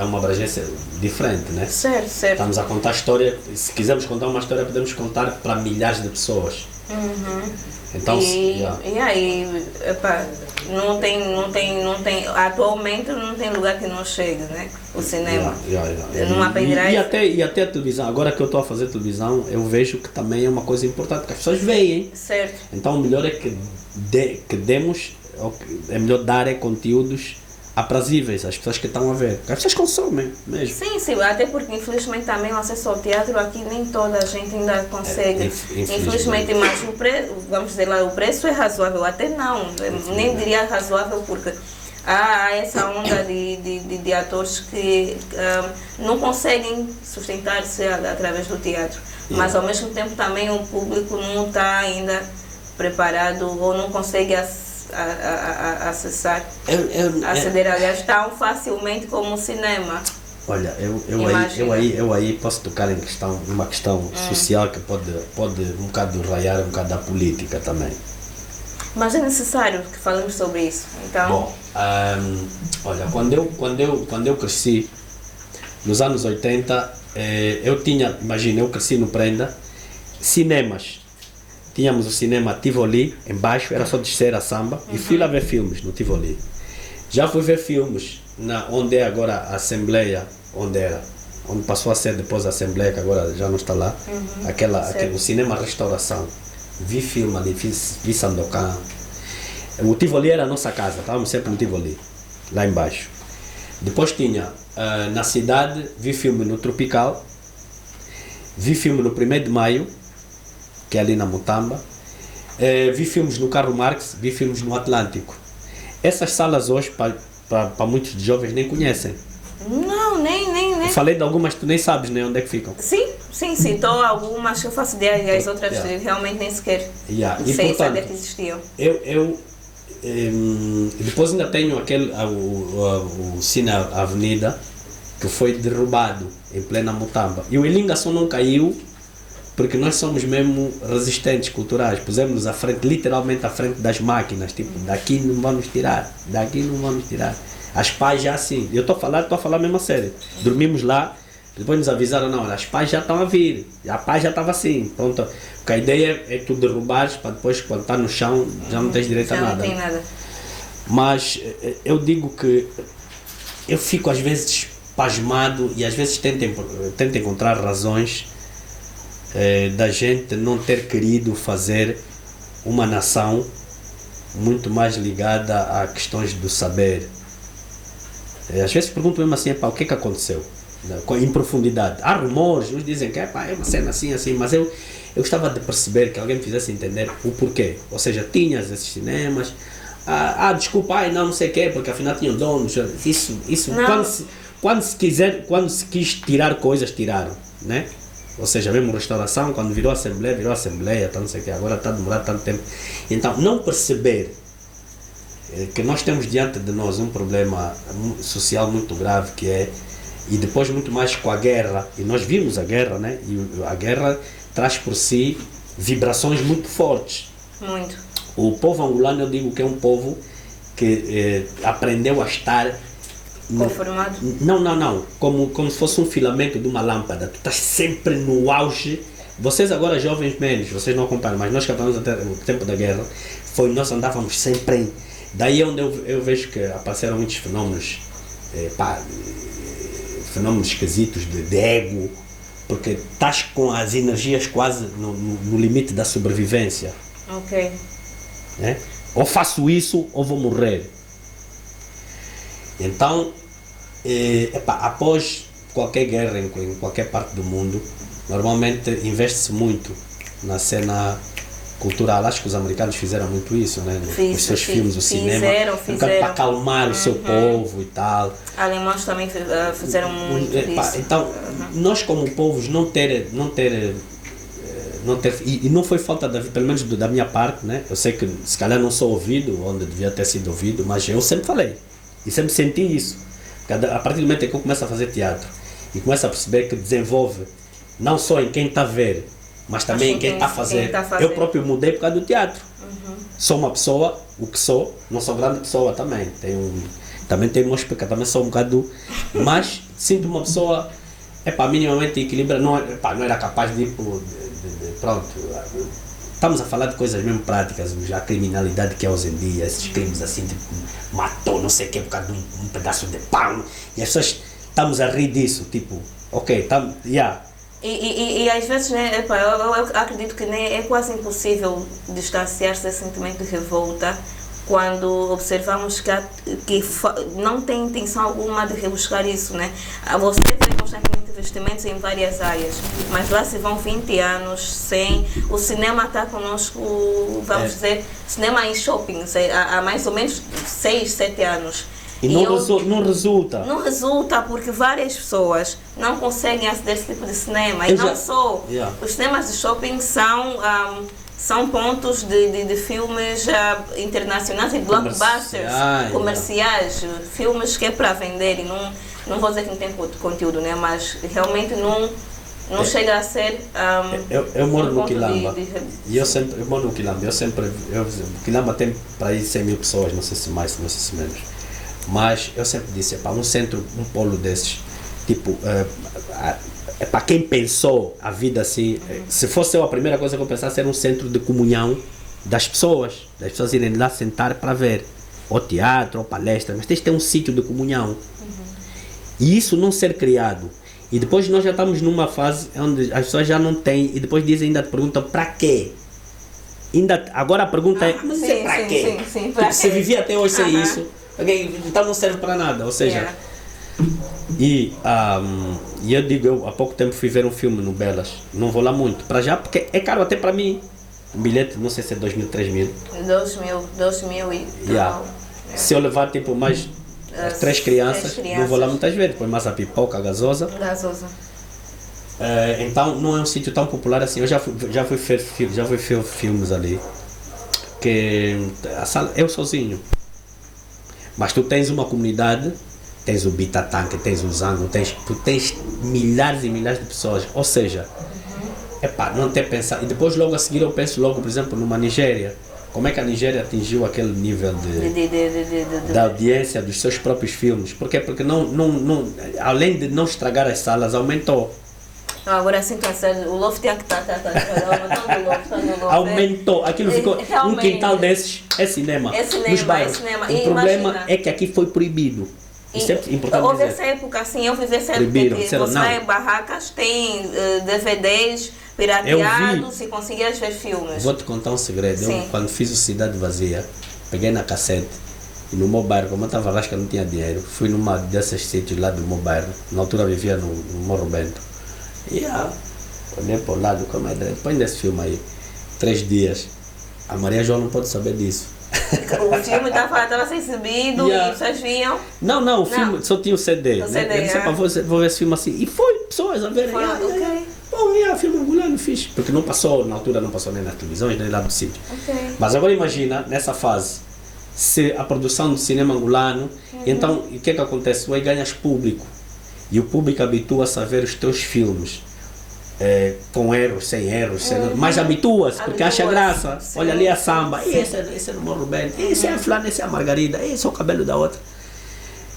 uma abrangência diferente, né? Certo. Estamos a contar história, se quisermos contar uma história, podemos contar para milhares de pessoas. Então, não tem, atualmente não tem lugar que não chegue, né? O cinema. Numa pendrive. E até a televisão, agora que eu estou a fazer televisão, eu vejo que também é uma coisa importante, que as pessoas veem. Certo. Então o melhor é que demos, é melhor dar conteúdos aprazíveis às pessoas que estão a ver, que as pessoas consomem mesmo. Sim, até porque infelizmente também o acesso ao teatro aqui nem toda a gente ainda consegue. Infelizmente, mas vamos dizer lá, o preço é razoável, até não, nem diria razoável, porque há essa onda de atores que não conseguem sustentar-se através do teatro, mas ao mesmo tempo também o público não está ainda preparado ou não consegue aceder, aliás, tão facilmente como o cinema. Olha, eu aí posso tocar numa questão social que pode um bocado raiar um bocado da política também. Mas é necessário que falemos sobre isso. Então... Bom, olha, quando eu cresci, nos anos 80, eu cresci no Prenda, cinemas. Tínhamos o cinema Tivoli, embaixo, era só descer a samba, e fui lá ver filmes no Tivoli. Já fui ver filmes onde é agora a Assembleia, onde passou a ser depois a Assembleia, que agora já não está lá, o cinema Restauração. Vi filme ali, vi Sandokan. O Tivoli era a nossa casa, estávamos sempre no Tivoli, lá embaixo. Depois tinha, na cidade, vi filme no Tropical, vi filme no 1º de Maio, que é ali na Mutamba, vi filmes no Carlo Marx, vi filmes no Atlântico. Essas salas hoje, para muitos jovens, nem conhecem. Não, nem. Falei de algumas, tu nem sabes nem onde é que ficam. Sim, citou algumas que eu faço ideia e as outras realmente nem sequer sei saber que existiam. Depois ainda tenho o Cine Avenida, que foi derrubado em plena Mutamba. E o Ilinga só não caiu porque nós somos mesmo resistentes culturais, pusemos-nos à frente, literalmente à frente das máquinas, tipo, daqui não vamos tirar. As pais já assim, eu estou a falar mesmo a sério. Dormimos lá, depois nos avisaram, não, as pais já estão a vir, a paz já estava assim, pronto. Porque a ideia é tu derrubares para depois, quando está no chão, já não tens direito a nada. Não tem nada. Mas eu digo que eu fico às vezes pasmado e às vezes tento encontrar razões da gente não ter querido fazer uma nação muito mais ligada a questões do saber. Às vezes pergunto mesmo assim, o que aconteceu? Em profundidade. Há rumores, uns dizem que é uma cena assim, mas eu gostava de perceber, que alguém me fizesse entender o porquê. Ou seja, tinhas esses cinemas, desculpa, não sei o quê, porque afinal tinham donos. Isso quando se quis tirar coisas, tiraram, né? Ou seja, mesmo restauração, quando virou Assembleia, não sei o que, agora está a demorar tanto tempo. Então, não perceber que nós temos diante de nós um problema social muito grave, e depois muito mais com a guerra, e nós vimos a guerra, né? E a guerra traz por si vibrações muito fortes. Muito. O povo angolano, eu digo que é um povo que aprendeu a estar conformado? Não. Como se fosse um filamento de uma lâmpada. Tu estás sempre no auge Vocês agora jovens menos, vocês não acompanham, mas nós que acompanhamos até no tempo da guerra, nós andávamos sempre em... Daí é onde eu vejo que apareceram muitos fenómenos, fenómenos esquisitos de ego, porque estás com as energias quase no limite da sobrevivência. Ok. Né? Ou faço isso ou vou morrer. Então, após qualquer guerra em qualquer parte do mundo, normalmente investe-se muito na cena cultural. Acho que os americanos fizeram muito isso, né? Os seus filmes, o cinema, para acalmar o seu povo e tal. Alemães também fizeram muito isso. Então, nós como povos não ter e não foi falta pelo menos da minha parte, né? Eu sei que se calhar não sou ouvido onde devia ter sido ouvido, mas eu sempre falei e sempre senti isso. A partir do momento em que eu começo a fazer teatro e começo a perceber que desenvolve não só em quem está a ver, mas também em quem está a fazer. Eu próprio mudei por causa do teatro. Sou uma pessoa, o que sou, não sou grande pessoa também. Também tenho meus pecados, também sou um bocado, mas sinto uma pessoa minimamente equilibrada. Não era capaz de ir pronto. Estamos a falar de coisas mesmo práticas, a criminalidade que é hoje em dia, esses crimes assim, tipo, matou não sei o que por causa de um pedaço de pão, e as pessoas estamos a rir disso, tipo, ok, E às vezes, né, eu acredito que é quase impossível distanciar-se desse sentimento de revolta quando observamos que não tem intenção alguma de rebuscar isso, né? Você vê constantemente investimentos em várias áreas, mas lá se vão 20 anos sem... O cinema está conosco, vamos dizer, cinema em shoppings, há mais ou menos 6, 7 anos. E não resulta. Não resulta porque várias pessoas não conseguem aceder a esse tipo de cinema. Os cinemas de shopping são pontos de filmes internacionais e blockbusters, comerciais, filmes que é para vender. E não vou dizer que não tem conteúdo, né? Mas realmente não chega a ser. Eu moro no Quilamba. Eu moro no Quilamba. O Quilamba tem para aí 100 mil pessoas, não sei se mais, não sei se menos. Mas eu sempre disse, um centro, um polo desses, tipo, para quem pensou a vida assim, se fosse eu, a primeira coisa que eu pensasse era um centro de comunhão das pessoas irem lá sentar para ver, ou teatro, ou palestra, mas tem que ter um sítio de comunhão. E isso não ser criado. E depois nós já estamos numa fase onde as pessoas já não têm, e depois ainda te perguntam para quê? Agora a pergunta é, mas é para quê? Sim, tipo, se vivia até hoje sem isso, então não serve para nada, ou seja... E eu digo, eu há pouco tempo fui ver um filme no Belas, não vou lá muito, para já, porque é caro até para mim. Um bilhete, não sei se é 2.000, 3.000. 2.000 e tal. Se eu levar tipo mais 3 crianças, não vou lá muitas vezes, depois mais a pipoca, a gasosa. Então não é um sítio tão popular assim. Eu já fui ver filmes ali, que a sala, eu sozinho. Mas tu tens uma comunidade, tens o Bitatanque, tens o Zango, tu tens milhares e milhares de pessoas, ou seja, não ter pensado. E depois logo a seguir eu penso logo, por exemplo, numa Nigéria. Como é que a Nigéria atingiu aquele nível da audiência dos seus próprios filmes? Porque além de não estragar as salas, aumentou. Agora sim, o loft tem que estar aumentou, aquilo ficou um quintal desses, é cinema. Nos bairros. O problema é que aqui foi proibido. Isso é importante houve dizer. essa época, assim, eu vivi essa época que você vai em barracas, tem DVDs pirateados e conseguias ver filmes. Vou te contar um segredo. Eu, quando fiz o Cidade Vazia, peguei na cassete e no meu bairro, como eu estava lá, que eu não tinha dinheiro, fui numa desses sítios lá do meu bairro. Na altura eu vivia no Morro Bento. E olhei para o lado, como é, põe desse filme aí, 3 dias. A Maria João não pode saber disso. O filme estava sem exibido e vocês viam? Não, o filme só tinha o CD. Né? Eu disse, vou ver esse filme assim. E foi pessoas a verem. Filme angolano, fixe. Porque não passou, na altura não passou nem nas televisões, nem lá do sítio. Mas agora imagina, nessa fase, se a produção do cinema angolano, então o que é que acontece? Tu aí ganhas público. E o público habitua-se a ver os teus filmes. Com euros, 100 euros, mas habitua-se, porque acha graça. Sim. Olha ali a samba, esse é no Morro Bento, esse é a fulana, esse é a Margarida, esse é o cabelo da outra.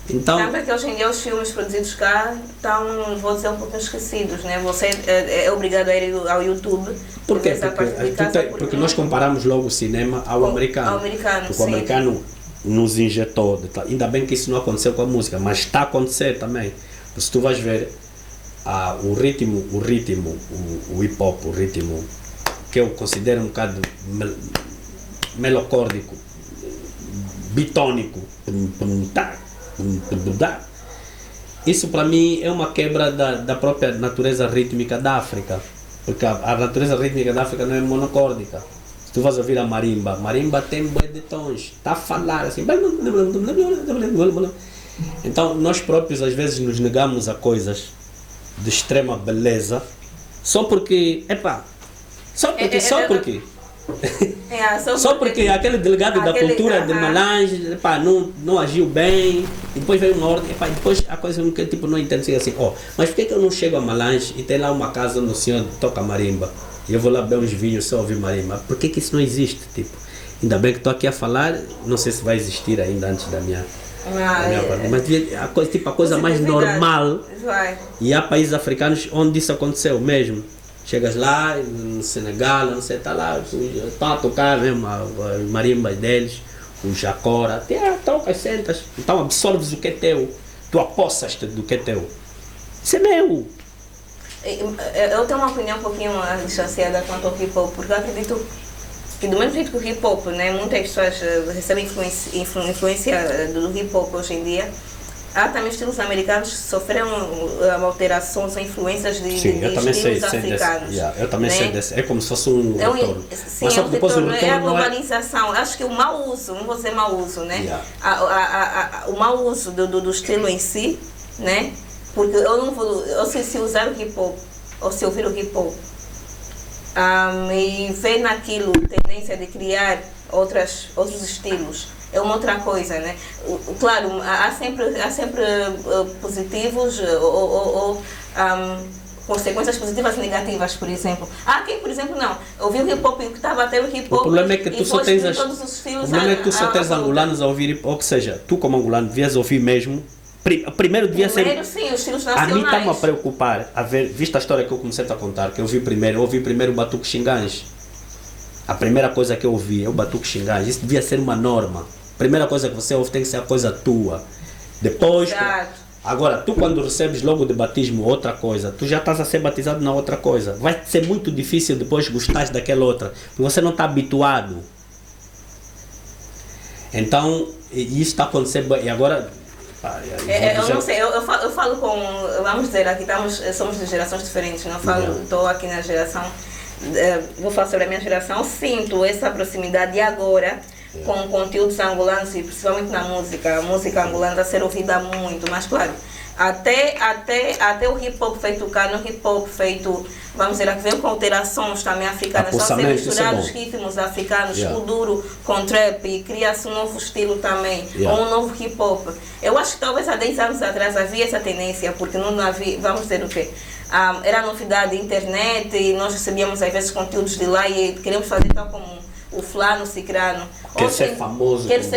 Então, tanto é que hoje em dia os filmes produzidos cá estão, vou dizer, um pouco esquecidos, né? Você é obrigado a ir ao YouTube. por quê? Essa parte de casa, Porque nós comparamos logo o cinema ao americano. Ao americano, porque sim. o americano nos injetou. Ainda bem que isso não aconteceu com a música, mas está a acontecer também. Se tu vais ver o ritmo, o hip hop, o ritmo que eu considero um bocado melocórdico, bitônico, isso para mim é uma quebra da própria natureza rítmica da África, porque a natureza rítmica da África não é monocórdica. Se tu vais ouvir a marimba tem bué de tons, está a falar assim. Então nós próprios às vezes nos negamos a coisas de extrema beleza só porque, só porque aquele delegado da cultura de Malange não agiu bem, e depois veio uma ordem, depois a coisa que tipo, não entende assim, mas por que eu não chego a Malange e tem lá uma casa onde o senhor toca marimba e eu vou lá beber uns vinhos só ouvir marimba? Por que isso não existe? Tipo, ainda bem que estou aqui a falar, não sei se vai existir ainda antes da minha parte, mas a coisa mais normal. E há países africanos onde isso aconteceu mesmo. Chegas lá, no Senegal, não sei, está lá, estão a tocar mesmo as marimbas deles, o jacora, tocas, sentas, então absorves o que é teu, tu apossas-te do que é teu. Isso é meu. Eu tenho uma opinião um pouquinho distanciada quanto ao hip hop, porque eu acredito que do mesmo jeito que o hip hop, né, muitas pessoas recebem influência do hip hop hoje em dia. Há também estilos americanos que sofreram alterações, influências de estilos africanos. Eu também sei desse. É como se fosse um retorno. Sim, é um retorno, é a globalização. Acho que o mau uso, não vou dizer mau uso, né? O mau uso do estilo em si, né? Porque eu não vou, se usar o hip hop, ou se ouvir o hip hop, e ver naquilo tendência de criar outros estilos, é uma outra coisa, né? Claro, há sempre positivos ou consequências positivas e negativas, por exemplo. Há quem, por exemplo, não ouviu o hip hop e que estava até o hip hop. O problema é que tu só tens angolanos a ouvir hip hop, ou seja, tu como angolano devias ouvir mesmo. Primeiro devia ser. Sim, os estilos nacionais. A mim está-me a preocupar, vista a história que eu comecei a contar, que eu ouvi primeiro o Batuque Xingãs. A primeira coisa que eu ouvi é o Batuque Xingãs. Isso devia ser uma norma. Primeira coisa que você ouve tem que ser a coisa tua. Depois. Agora, tu quando recebes logo de batismo outra coisa, tu já estás a ser batizado na outra coisa. Vai ser muito difícil depois gostar daquela outra, porque você não está habituado. Então, isso está acontecendo. E agora. Eu não sei, eu falo com. Vamos dizer, aqui somos de gerações diferentes, não falo, estou aqui na geração. Vou falar sobre a minha geração. Sinto essa proximidade agora com conteúdos angolanos e principalmente na música. A música angolana a ser ouvida muito, mas claro, até o hip hop feito cá, no hip hop feito, vamos dizer, que veio com alterações também africanas, estão a ser misturados ritmos africanos, kuduro com trap, e cria-se um novo estilo também, ou um novo hip hop. Eu acho que talvez há 10 anos atrás havia essa tendência, porque não havia, vamos dizer o quê? Era novidade internet e nós recebíamos às vezes conteúdos de lá e queríamos fazer tal como o fulano, cicrano. Quero ser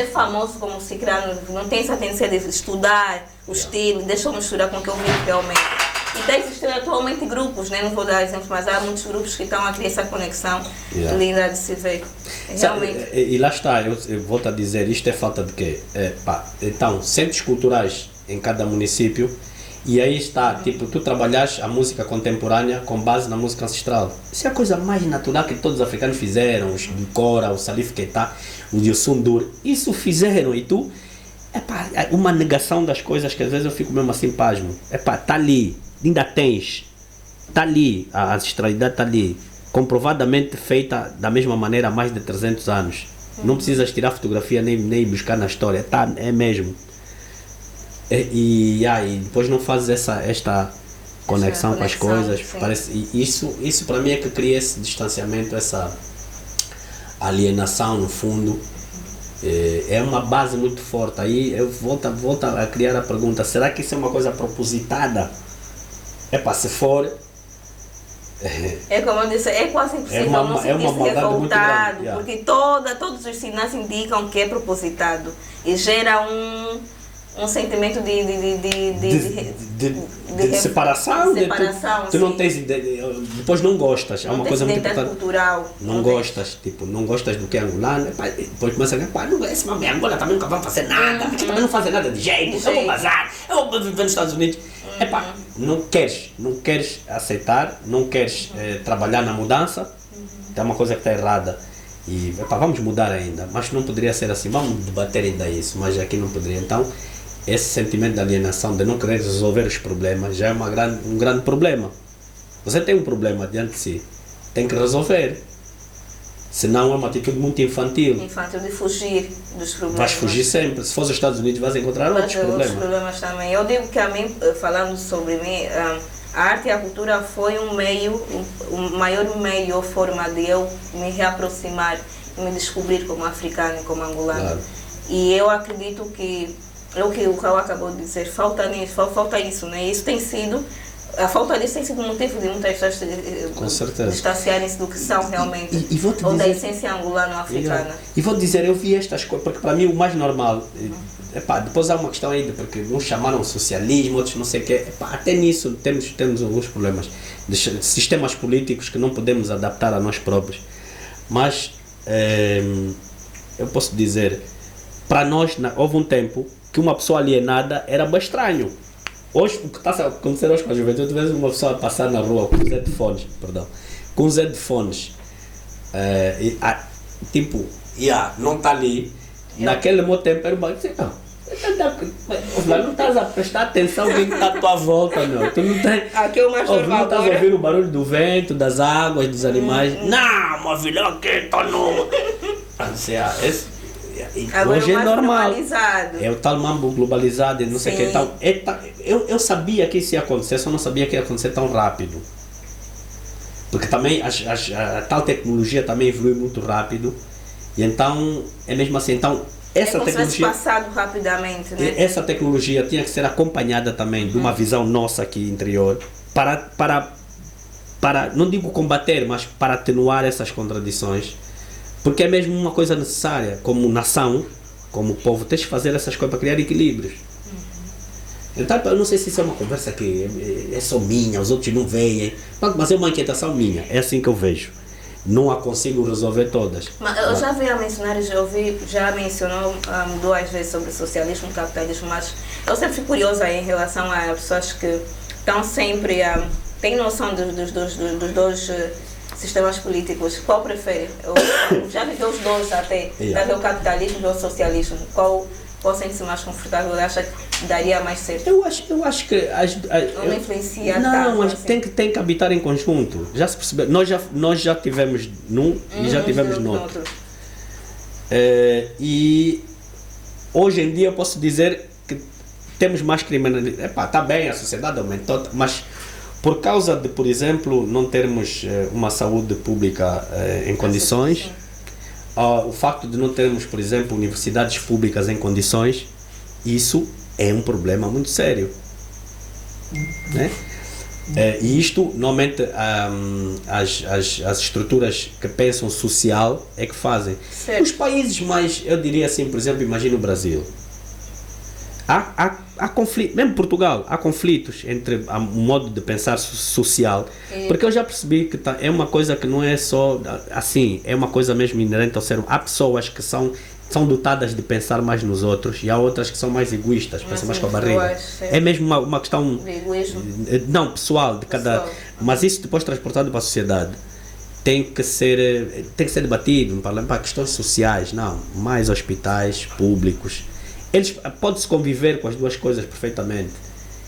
famoso como o cicrano, não tem essa tendência de estudar o estilo, deixa eu misturar com o que eu vivo realmente. E está existindo atualmente grupos, né? Não vou dar exemplos, mas há muitos grupos que estão a criar essa conexão linda de se ver. Realmente. E lá está, eu volto a dizer, isto é falta de quê? Então, centros culturais em cada município. E aí está, tipo, tu trabalhas a música contemporânea com base na música ancestral. Isso é a coisa mais natural que todos os africanos fizeram, os Cora, o Salif Keita, o Youssou N'Dour, isso fizeram. E tu, uma negação das coisas que às vezes eu fico mesmo assim pasmo. Tá ali, ainda tens, tá ali, a ancestralidade tá ali, comprovadamente feita da mesma maneira há mais de 300 anos. Não precisas tirar fotografia nem buscar na história, é mesmo. E depois não fazes esta conexão com as coisas. Parece, isso para mim é que cria esse distanciamento, essa alienação no fundo. É uma base muito forte. Aí eu volto a criar a pergunta: será que isso é uma coisa propositada? Se for. É como eu disse, é quase impossível não sentir-se revoltado, porque todos os sinais indicam que é propositado e gera um sentimento de separação. separação, tu não tens ideia, depois não gostas. É uma coisa muito importante. Cultural. Não gostas, tipo, não gostas do que é angolano. Epá, depois começa a dizer, pá, não, esse mamãe Angola também nunca vão fazer nada, porque também não fazem nada de jeito, eu vou bazar, eu vou viver nos Estados Unidos. Epá, não queres aceitar, não queres trabalhar na mudança, é uma coisa que está errada. E epá, vamos mudar ainda, mas não poderia ser assim, vamos debater ainda isso, mas aqui não poderia. Então, esse sentimento de alienação, de não querer resolver os problemas, já é um grande problema. Você tem um problema diante de si, tem que resolver. Senão é uma atitude muito infantil. Infantil de fugir dos problemas. Vais fugir sempre. Se fores aos Estados Unidos, vais encontrar outros problemas também. Eu digo que a mim, falando sobre mim, a arte e a cultura foi um maior meio ou forma de eu me reaproximar e me descobrir como africano e como angolano. Claro. E eu acredito que é o que o Raul acabou de dizer, falta isso, né? Isso tem sido, a falta disso tem sido um motivo de muitas pessoas distanciarem-se do que são realmente, ou da essência angolano-africana. E vou dizer, eu vi estas coisas, porque para mim o mais normal, depois há uma questão ainda, porque uns chamaram socialismo, outros não sei o quê, até nisso temos alguns problemas, de sistemas políticos que não podemos adaptar a nós próprios. Mas eu posso dizer, para nós houve um tempo que uma pessoa alienada era bem estranho. Hoje, o que está a acontecer hoje com a juventude, tu vês uma pessoa passar na rua com os headphones, tipo, não está ali, naquele mesmo tempo era uma coisa, não estás a prestar atenção quem está à tua volta, não. Tu não tens. Aqui é o mais normal. Não estás a ouvir o barulho do vento, das águas, dos animais. Não, meu filho, aqui está no. Agora hoje é normal. Globalizado. É o tal mambo globalizado, não sei o que. Então, eu sabia que isso ia acontecer, só não sabia que ia acontecer tão rápido. Porque também a tal tecnologia também evolui muito rápido. E então, é mesmo assim. Então, essa tecnologia, passado rapidamente, né? Essa tecnologia tinha que ser acompanhada também de uma visão nossa aqui interior para não digo combater, mas para atenuar essas contradições, porque é mesmo uma coisa necessária como nação, como povo, tens que fazer essas coisas para criar equilíbrios. Então eu não sei se isso é uma conversa que é só minha, os outros não veem, mas é uma inquietação minha, é assim que eu vejo. Não a consigo resolver todas. Mas eu já vi a mencionar, já mencionou 2 vezes sobre socialismo e capitalismo, mas eu sempre fico curiosa em relação a pessoas que estão sempre têm noção dos dois sistemas políticos. Qual prefere? Eu já vi os dois até, já vi o capitalismo e o socialismo. Qual sente-se mais confortável? Acha que daria mais certo? Eu acho que não influencia não, tanto, mas assim. tem que habitar em conjunto. Já se percebeu? Nós já tivemos num e já tivemos no outro. E hoje em dia eu posso dizer que temos mais criminalidade. Está bem, a sociedade aumentou, mas por causa de, por exemplo, não termos uma saúde pública em condições, o facto de não termos, por exemplo, universidades públicas em condições, isso é um problema muito sério. Né? E isto, normalmente, as estruturas que pensam social é que fazem. Certo. Os países mais, eu diria assim, por exemplo, imagina o Brasil. Há conflitos, mesmo Portugal, há conflitos entre o modo de pensar social, porque eu já percebi que é uma coisa que não é só assim, é uma coisa mesmo inerente ao ser humano. Há pessoas que são dotadas de pensar mais nos outros e há outras que são mais egoístas, pensam mais com a barriga. É mesmo uma questão de egoísmo. Não, pessoal, de cada. Mas isso depois transportado para a sociedade tem que ser debatido no parlamento para questões sociais, não, mais hospitais públicos. Eles podem-se conviver com as duas coisas perfeitamente.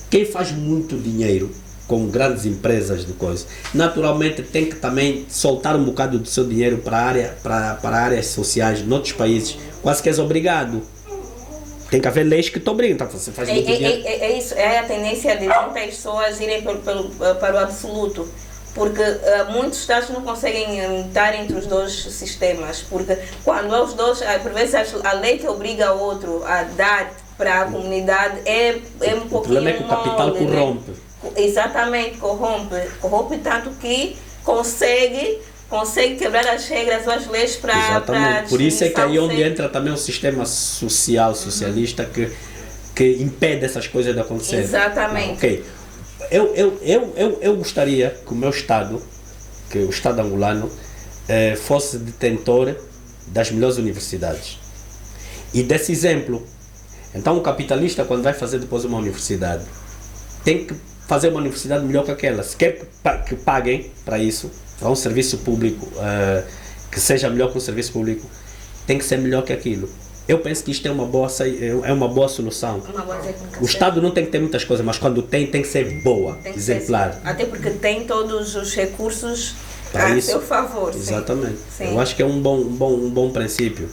Quem faz muito dinheiro com grandes empresas de coisas, naturalmente tem que também soltar um bocado do seu dinheiro para áreas sociais. Noutros países, quase que és obrigado. Tem que haver leis que te obrigam. Então, você faz muito dinheiro. É isso, é a tendência de muitas pessoas irem para o absoluto. Porque muitos estados não conseguem estar entre os dois sistemas, porque quando é os dois, por vezes a lei que obriga o outro a dar para a comunidade é um pouquinho. O problema é que o capital corrompe. Né? Exatamente, corrompe tanto que consegue quebrar as regras ou as leis para. Exatamente, por isso é que aí onde entra também o sistema social, socialista, que que impede essas coisas de acontecer. Exatamente. Ok. Eu gostaria que o meu Estado, que o Estado angolano, fosse detentor das melhores universidades. E desse exemplo, então o capitalista, quando vai fazer depois uma universidade, tem que fazer uma universidade melhor que aquela. Se quer que paguem para isso, para um serviço público que seja melhor que um serviço público, tem que ser melhor que aquilo. Eu penso que isto é uma boa solução. O Estado não tem que ter muitas coisas, mas quando tem que ser boa, exemplar. Até porque tem todos os recursos para a seu favor. Exatamente. Sim. Eu acho que é um bom princípio.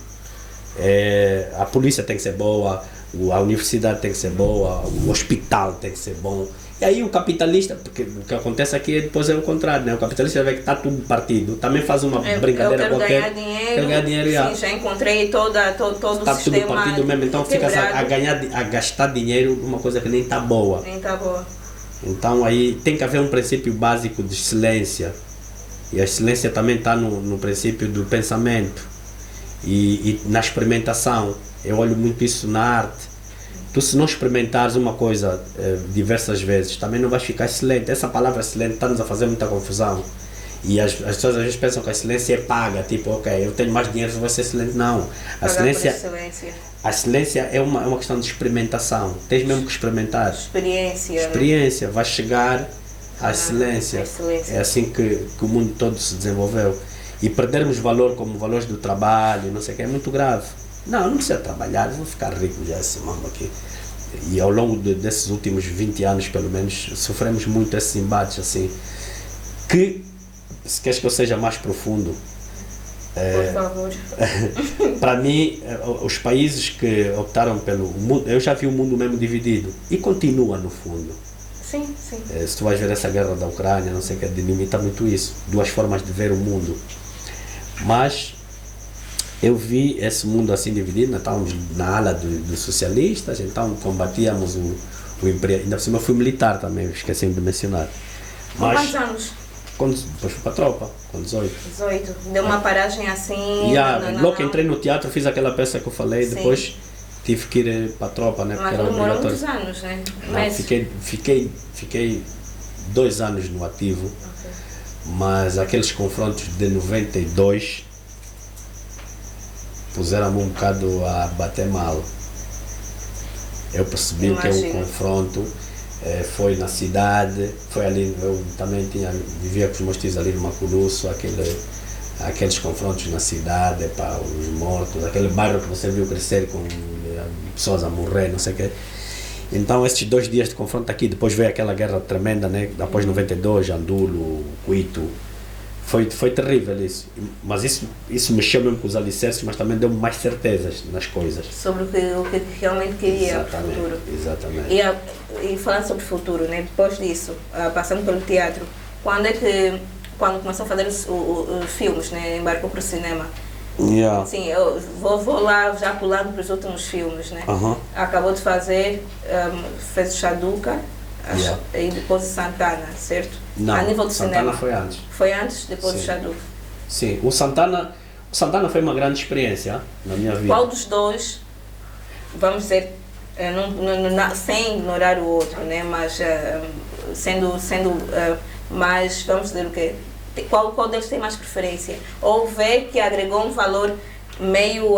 A polícia tem que ser boa, a universidade tem que ser boa, o hospital tem que ser bom. E aí o capitalista, porque o que acontece aqui depois é o contrário, né? O capitalista vê que está tudo partido, também faz uma brincadeira qualquer. Quero ganhar dinheiro, sim, já encontrei todo o está sistema. Tudo partido mesmo, então fica a gastar dinheiro numa coisa que nem está boa. Nem está boa. Então aí tem que haver um princípio básico de excelência. E a excelência também está no princípio do pensamento e na experimentação. Eu olho muito isso na arte. Tu, se não experimentares uma coisa diversas vezes, também não vais ficar excelente. Essa palavra excelente está-nos a fazer muita confusão. E as pessoas às vezes pensam que a excelência é paga, tipo, ok, eu tenho mais dinheiro, vou ser excelente. Não. A excelência é uma questão de experimentação. Tens mesmo que experimentar. Experiência. Né? Vais chegar à excelência. É assim que o mundo todo se desenvolveu. E perdermos valor como valores do trabalho, não sei o que, é muito grave. Não precisa trabalhar, vou ficar rico já esse mambo aqui. E ao longo desses últimos 20 anos, pelo menos, sofremos muito esses embates, assim, que, se queres que eu seja mais profundo, por favor. para mim, os países que optaram pelo mundo, eu já vi o mundo mesmo dividido, e continua no fundo. Sim. Se tu vais ver essa guerra da Ucrânia, não sei o que, delimita muito isso, duas formas de ver o mundo. Mas eu vi esse mundo assim dividido, nós estávamos na ala dos socialistas, então combatíamos o imperialismo. Ainda por cima eu fui militar também, esqueci de mencionar. Com quantos anos? Depois fui para a tropa, com 18. 18. Deu uma paragem assim? Logo que entrei no teatro, fiz aquela peça que eu falei, sim. Depois tive que ir para a tropa, né? Mas demorou muitos anos, né? Não, fiquei 2 anos no ativo, okay. Mas aqueles confrontos de 92 puseram-me um bocado a bater mal. Eu percebi que o confronto foi na cidade, foi ali, eu também vivia com os meus tios ali no Macuruço, aqueles confrontos na cidade, os mortos, aquele bairro que você viu crescer com pessoas a morrer, não sei o quê. Então esses 2 dias de confronto aqui, depois veio aquela guerra tremenda, né? Após 92, Jandulo, Cuito. Foi terrível isso, mas isso mexeu mesmo com os alicerces, mas também deu mais certezas nas coisas. Sobre o que realmente queria para o futuro. Exatamente. E falando sobre o futuro, né? Depois disso, passando pelo teatro, quando começou a fazer os filmes, né? Embarcou para o cinema. Yeah. Sim, eu vou lá já pulando para os últimos filmes, né? Acabou de fazer, fez o Xaduca. Yeah. E depois de Santana, certo? Não, a nível de Santana cinema. foi antes. Foi antes, depois do Xadu? Sim, o Santana foi uma grande experiência na minha vida. Qual dos dois, vamos dizer, sem ignorar o outro, né? Mas sendo mais, vamos dizer o quê? Qual deles tem mais preferência? Ou vê que agregou um valor meio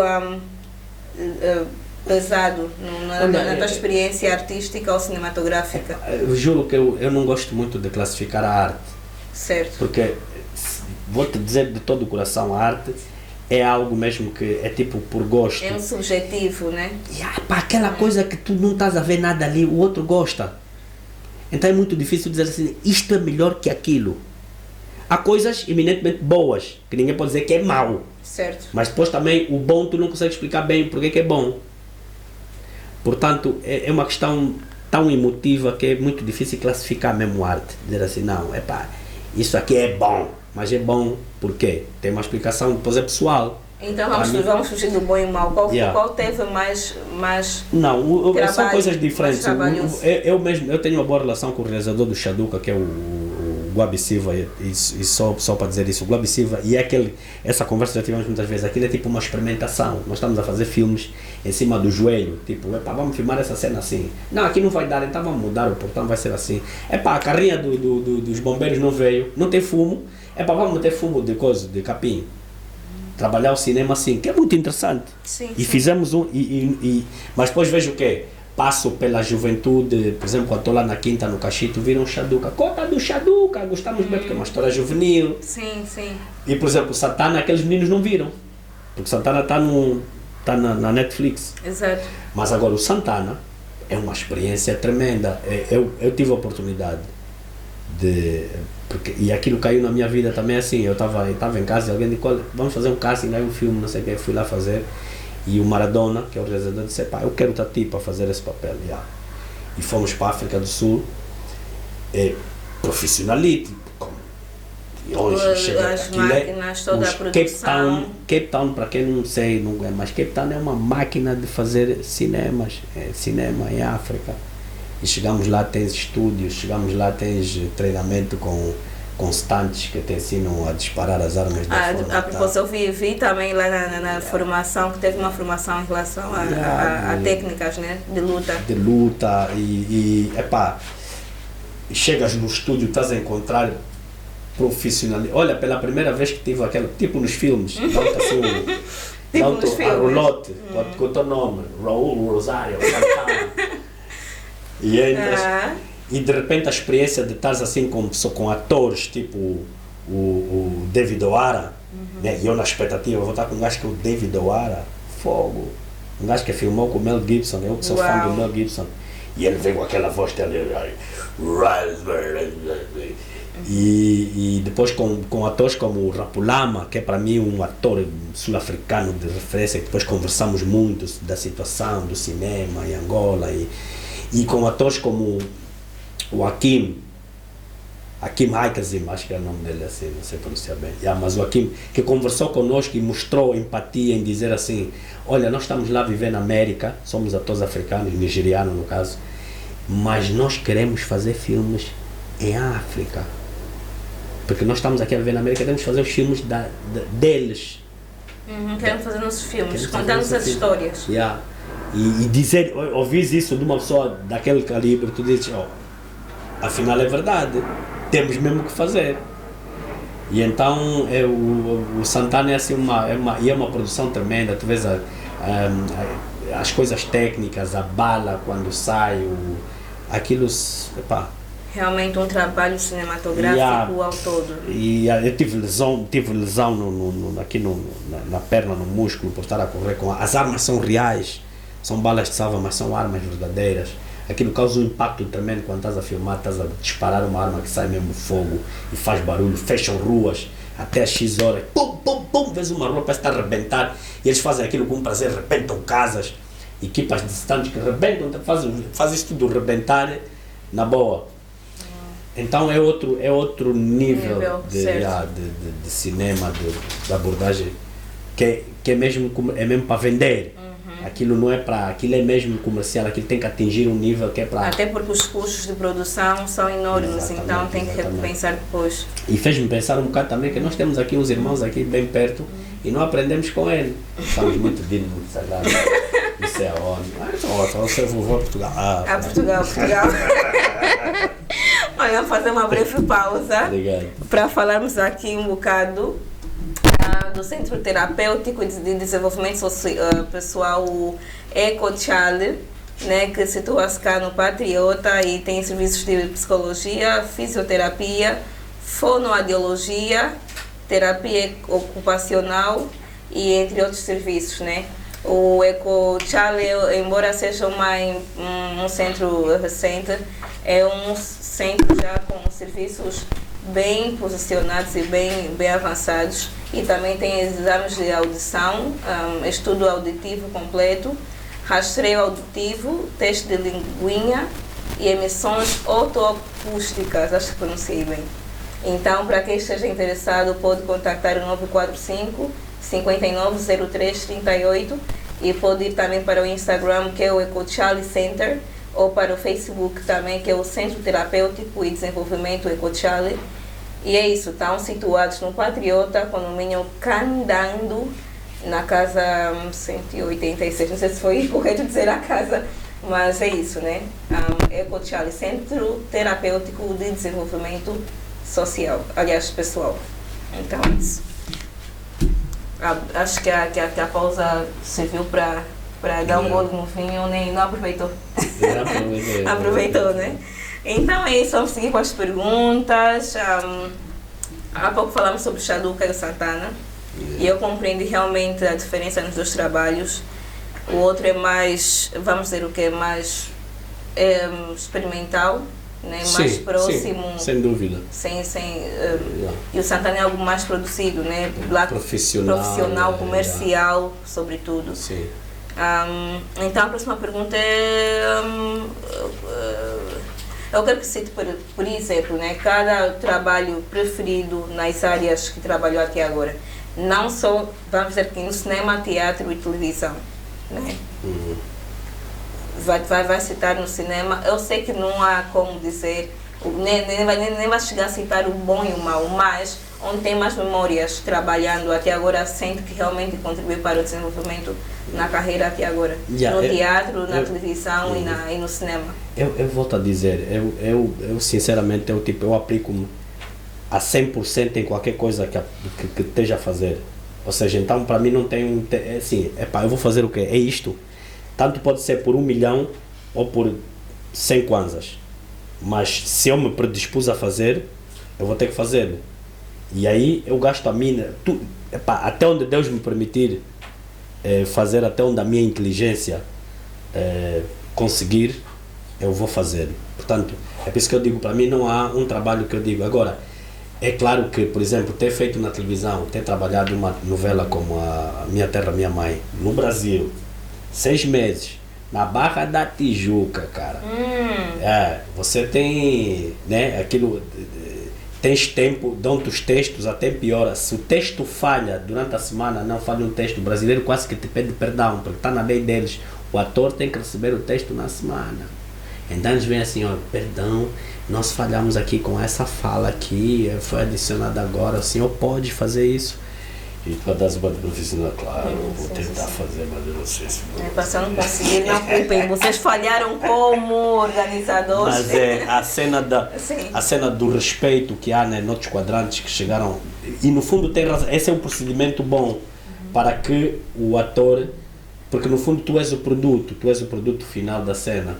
pesado na tua experiência artística ou cinematográfica? Eu juro que eu não gosto muito de classificar a arte. Certo. Porque, vou-te dizer de todo o coração, a arte é algo mesmo que é tipo por gosto. É um subjetivo, né? Aquela coisa que tu não estás a ver nada ali, o outro gosta. Então é muito difícil dizer assim, isto é melhor que aquilo. Há coisas eminentemente boas, que ninguém pode dizer que é mau. Certo. Mas depois também o bom tu não consegues explicar bem porque que é bom. Portanto, é uma questão tão emotiva que é muito difícil classificar mesmo arte. Dizer assim, não, isso aqui é bom, mas é bom por quê? Tem uma explicação, depois é pessoal. Então vamos fugir do bom e mau. Qual teve mais não, trabalho, são coisas diferentes. Eu tenho uma boa relação com o realizador do Xaduca, que é o Guabi Silva, e só para dizer isso, o Guabi Silva, e essa conversa já tivemos muitas vezes, aquilo é tipo uma experimentação. Nós estamos a fazer filmes em cima do joelho, tipo, vamos filmar essa cena assim. Não, aqui não vai dar, então vamos mudar, o portão vai ser assim. A carrinha dos bombeiros não veio, não tem fumo, vamos meter fumo de coisa, de capim. Trabalhar o cinema assim, que é muito interessante. Sim, e fizemos mas depois vejo o quê? Passo pela juventude, por exemplo, quando estou lá na Quinta, no Cachito, viram Xaduca. Cota do Xaduca, gostamos bem porque é uma história juvenil. Sim. E, por exemplo, Santana, aqueles meninos não viram. Porque Santana está na Netflix. Exato. Mas agora o Santana é uma experiência tremenda. Eu tive a oportunidade e aquilo caiu na minha vida também assim. Eu estava em casa e alguém disse, vamos fazer um casting, aí um filme, não sei o que, fui lá fazer. E o Maradona, que é o realizador, disse, eu quero estar ti para fazer esse papel. E fomos para a África do Sul, profissionality, e hoje chega as máquinas, toda a produção. Cape Town, para quem não sei, mas Cape Town é uma máquina de fazer cinemas, cinema em África. E chegamos lá, tens estúdios, chegamos lá, tens treinamento com constantes que te ensinam a disparar as armas da forma. A propósito, eu vi também lá na formação, que teve uma formação em relação a técnicas, né, de luta. De luta chegas no estúdio, estás a encontrar profissional. Olha, pela primeira vez que tive aquela, tipo nos filmes, dá-te assim, a roulotte, com o teu nome, Raul Rosário, e entras. E de repente a experiência de estar assim com atores, tipo o David O'Hara, né? E eu na expectativa, vou estar com um gajo que é o David O'Hara, fogo. Um gajo que filmou com o Mel Gibson, eu que sou fã do Mel Gibson. E ele veio com aquela voz dele. E depois com atores como o Rapulama, que é para mim um ator sul-africano de referência, que depois conversamos muito da situação do cinema em Angola. E com atores como o Hakim Haikazim, acho que é o nome dele assim, não sei pronunciar bem. Mas o Hakim, que conversou conosco e mostrou empatia em dizer assim, olha, nós estamos lá a viver na América, somos atores africanos, nigerianos no caso, mas nós queremos fazer filmes em África. Porque nós estamos aqui a viver na América, queremos fazer os filmes deles. Queremos fazer nossos filmes, contando as histórias. E dizer, ouvir isso de uma pessoa daquele calibre, tu dizes, afinal é verdade, temos mesmo que fazer. E então o Santana é assim uma produção tremenda. Tu vês as coisas técnicas, a bala quando sai, aquilo, realmente um trabalho cinematográfico ao todo. E eu tive lesão aqui na perna, no músculo, por estar a correr com as armas são reais, são balas de salva, mas são armas verdadeiras. Aquilo causa um impacto tremendo quando estás a filmar, estás a disparar uma arma que sai mesmo fogo e faz barulho, fecham ruas até às X horas, pum, pum, pum, vês uma rua, parece que está a arrebentar, e eles fazem aquilo com prazer, arrebentam casas, equipas de stands que arrebentam, fazem isso tudo arrebentar na boa. Então é outro nível de cinema, de abordagem, que é mesmo para vender. Aquilo não é aquilo é mesmo comercial, aquilo tem que atingir um nível que é para... Até porque os custos de produção são enormes, então tem que repensar depois. E fez-me pensar um bocado também que nós temos aqui uns irmãos aqui bem perto e não aprendemos com eles. Estamos muito divinos, muito sagrados. Isso é ótimo. Eu vou a Portugal. Portugal. Olha, vamos fazer uma breve pausa para falarmos aqui um bocado do Centro Terapêutico de Desenvolvimento Pessoal, o EcoChale, né, que situa-se cá no Patriota e tem serviços de psicologia, fisioterapia, fonoaudiologia, terapia ocupacional e entre outros serviços, né? O EcoChale, embora seja um centro recente, é um centro já com serviços bem posicionados e bem avançados, e também tem exames de audição, estudo auditivo completo, rastreio auditivo, teste de linguinha e emissões otoacústicas, acho que pronunciei bem. Então, para quem esteja interessado, pode contactar o 945 590338 e pode ir também para o Instagram, que é o EcoChale Center, ou para o Facebook também, que é o Centro Terapêutico e Desenvolvimento Ecochale. E é isso, estão situados no Patriota, condomínio Candando, na casa 186. Não sei se foi correto dizer a casa, mas é isso, né? Ecochale, Centro Terapêutico de Desenvolvimento Social, aliás, pessoal. Então é isso. Acho que a pausa serviu para dar um gole no vinho, nem não aproveitou. Aproveitou, né? Então é isso, vamos seguir com as perguntas. Há pouco falamos sobre o Chaduca e o Santana. E eu compreendi realmente a diferença nos dois trabalhos. O outro é mais, vamos dizer o que é mais experimental, né? Mais próximo. Sim, sem dúvida. E o Santana é algo mais produzido, né? Profissional, comercial, sobretudo. Sim. Então a próxima pergunta é, eu quero que cite, por exemplo, né, cada trabalho preferido nas áreas que trabalhou até agora. Não só, vamos dizer que no cinema, teatro e televisão, né? Vai citar no cinema. Eu sei que não há como dizer, nem vai chegar a citar o bom e o mau, mas onde tem mais memórias trabalhando até agora, sente que realmente contribuiu para o desenvolvimento na carreira até agora, no teatro, na televisão e no cinema. Eu volto a dizer, eu sinceramente, eu aplico-me a 100% em qualquer coisa que esteja a fazer. Ou seja, então para mim não tem assim, eu vou fazer o quê? É isto. Tanto pode ser por 1 milhão ou por 100 kwanzas. Mas se eu me predispus a fazer, eu vou ter que fazê-lo. E aí eu gasto a minha, até onde Deus me permitir fazer, até onde a minha inteligência conseguir, eu vou fazer. Portanto, é por isso que eu digo, para mim não há um trabalho que eu digo. Agora, é claro que, por exemplo, ter feito na televisão, ter trabalhado uma novela como a Minha Terra, Minha Mãe, no Brasil, 6 meses, na Barra da Tijuca, cara. Você tem, né, aquilo, tens tempo, dão-te os textos, até piora. Se o texto falha durante a semana, não falha um texto, o brasileiro quase que te pede perdão, porque está na lei deles, o ator tem que receber o texto na semana. Então eles vêm assim, ó, perdão, nós falhamos aqui com essa fala aqui, foi adicionada agora, o senhor pode fazer isso? E para dar uma profissional, claro, vou tentar fazer, mas eu não sei se vou. Para não conseguir, não culpem, vocês falharam como organizadores. Mas a cena do respeito que há, né, noutros quadrantes que chegaram, e no fundo tem razão, esse é um procedimento bom para que o ator, porque no fundo tu és o produto final da cena.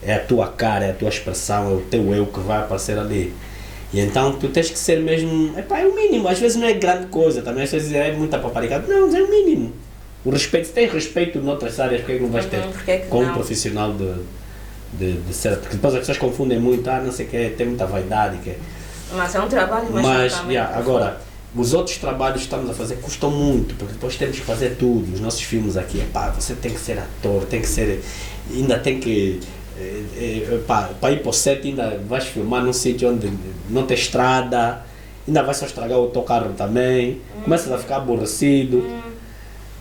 É a tua cara, é a tua expressão, é o teu eu que vai aparecer ali. E então tu tens que ser mesmo, é o mínimo, às vezes não é grande coisa, também às vezes é muita paparicada, não, mas é o mínimo. O respeito, se tens respeito noutras áreas, porque é que não vais ter com um profissional de ser, porque depois as pessoas confundem muito, não sei o que, tem muita vaidade. Mas é um trabalho, agora, os outros trabalhos que estamos a fazer custam muito, porque depois temos que fazer tudo, os nossos filmes aqui, você tem que ser ator, tem que ser, ainda tem que... para ir para o set ainda vais filmar num sítio onde não tem estrada, ainda vai só estragar o teu carro também, começas a ficar aborrecido.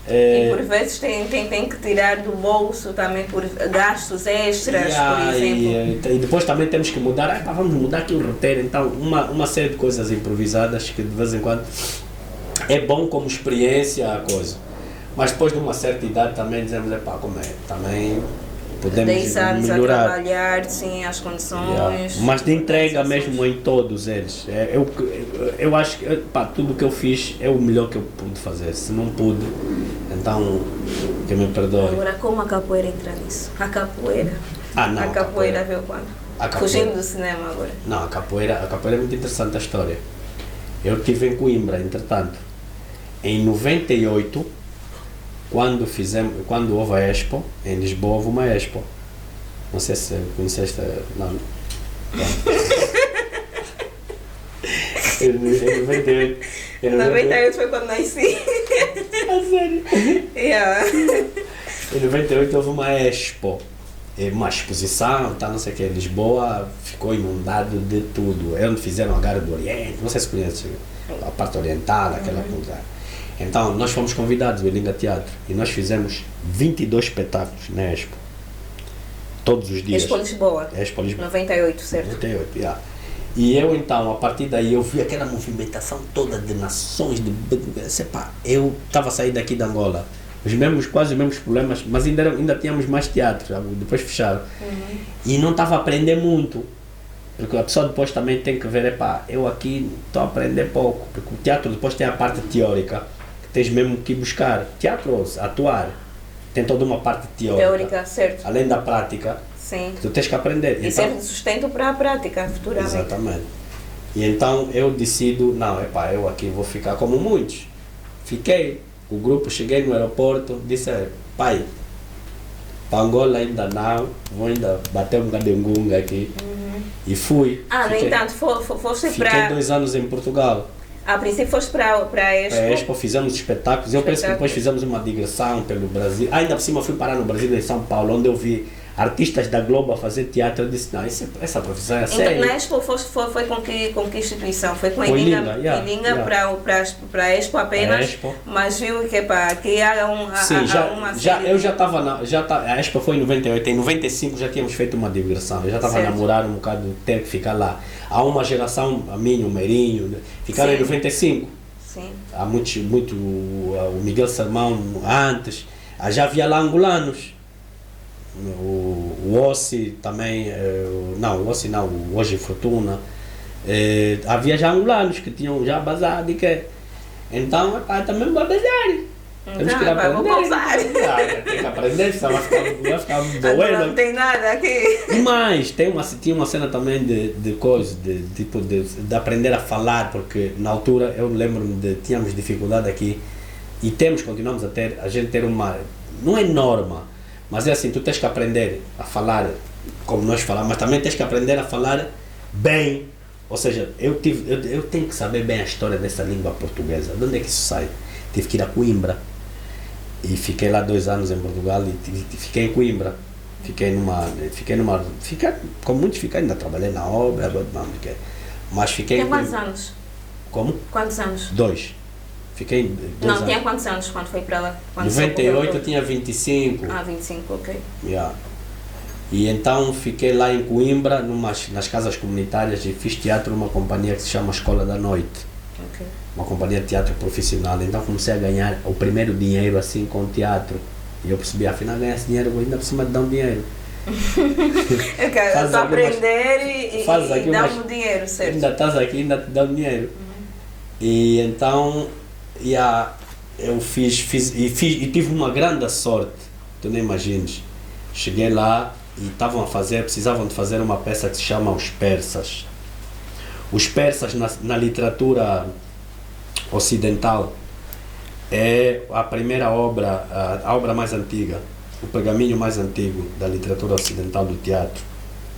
E por vezes tem que tirar do bolso também por gastos extras, por exemplo. E depois também temos que mudar, vamos mudar aqui o roteiro, então uma série de coisas improvisadas que de vez em quando é bom como experiência a coisa. Mas depois de uma certa idade também dizemos, como é, também podemos 10 anos melhorar. A trabalhar, sim, as condições. Mas de entrega mesmo em todos eles. Eu acho que tudo o que eu fiz é o melhor que eu pude fazer. Se não pude, então que me perdoe. Agora, como a capoeira entra nisso? A capoeira? Não, a capoeira veio quando? Fugindo do cinema agora. Não, a capoeira é muito interessante a história. Eu estive em Coimbra, entretanto. Em 98, quando houve a Expo, em Lisboa houve uma Expo. Não sei se conheceste. Não. Em 98. Em 98 foi quando nasci. A sério? Yeah. Em 98 houve uma Expo. Uma exposição, não sei o que. Lisboa ficou inundado de tudo. É onde fizeram a Gara do Oriente. Não sei se conhece a parte oriental, aquela coisa. Então, nós fomos convidados, o Elinga Teatro, e nós fizemos 22 espetáculos na Expo. todos os dias. Expo Lisboa. Expo Lisboa. 98, certo? 98, yeah. E eu então, a partir daí, eu vi aquela movimentação toda de nações, eu estava a sair daqui de Angola, quase os mesmos problemas, mas ainda tínhamos mais teatro, sabe? Depois fecharam. E não estava a aprender muito, porque a pessoa depois também tem que ver, eu aqui estou a aprender pouco, porque o teatro depois tem a parte teórica, que tens mesmo que ir buscar. Teatro, atuar, tem toda uma parte teórica, certo. Além da prática. Sim. Tu tens que aprender. E serve de sustento para a prática futuramente. Exatamente. E então eu decido, eu aqui vou ficar como muitos. Fiquei, o grupo, cheguei no aeroporto, disse, pai, para Angola ainda não, vou ainda bater um gadengunga aqui. E fui. No entanto, foste para... Fiquei 2 anos em Portugal. A princípio foste para a Expo. Para a Expo fizemos espetáculos. Eu penso que depois fizemos uma digressão pelo Brasil. Ainda por cima fui parar no Brasil, em São Paulo, onde eu vi artistas da Globo a fazer teatro. Eu disse, não, essa profissão é séria. Então, na Expo foi com que instituição? Foi com a Ilinga para a Expo apenas? Mas viu que há uma... Sim, eu já estava... A Expo foi em 98, em 95 já tínhamos feito uma digressão. Eu já estava a namorar um bocado, ter que ficar lá. Há uma geração, a minha, o Meirinho, ficaram em 95. Sim. Há muito, o Miguel Sermão antes. Já havia lá angolanos. O Ossi também, o Ossi não, o Hoje Fortuna. Havia já angolanos que tinham já basado e que... Então, também vou bazar. Temos que aprender. Vou pausar. Tem que aprender, senão vai ficar doendo. Não tem nada aqui. E mais, tinha uma cena também de coisa, de aprender a falar, porque na altura eu lembro-me tínhamos dificuldade aqui e continuamos a gente ter uma, não é norma, mas é assim, tu tens que aprender a falar como nós falamos, mas também tens que aprender a falar bem. Ou seja, eu tenho que saber bem a história dessa língua portuguesa. De onde é que isso sai? Tive que ir a Coimbra. E fiquei lá 2 anos em Portugal e fiquei em Coimbra. Como muitos fiquei, ainda trabalhei na obra, mas fiquei... Tem quantos anos? Como? Quantos anos? 2. Fiquei 2 anos. Tinha quantos anos quando foi para lá? Em 98 eu tinha 25. 25, ok. Yeah. E então fiquei lá em Coimbra, nas casas comunitárias, e fiz teatro numa companhia que se chama Escola da Noite. Okay. Uma companhia de teatro profissional. Então comecei a ganhar o primeiro dinheiro assim com teatro. E eu percebi, afinal ganhar esse dinheiro, ainda por cima de dar um dinheiro. Estás a aprender e dá-me o dinheiro, certo? Ainda estás aqui, ainda te dá um dinheiro. E então, eu fiz e tive uma grande sorte, tu nem imaginas. Cheguei lá e precisavam de fazer uma peça que se chama Os Persas. Os persas na literatura ocidental é a primeira obra, a obra mais antiga, o pergaminho mais antigo da literatura ocidental do teatro,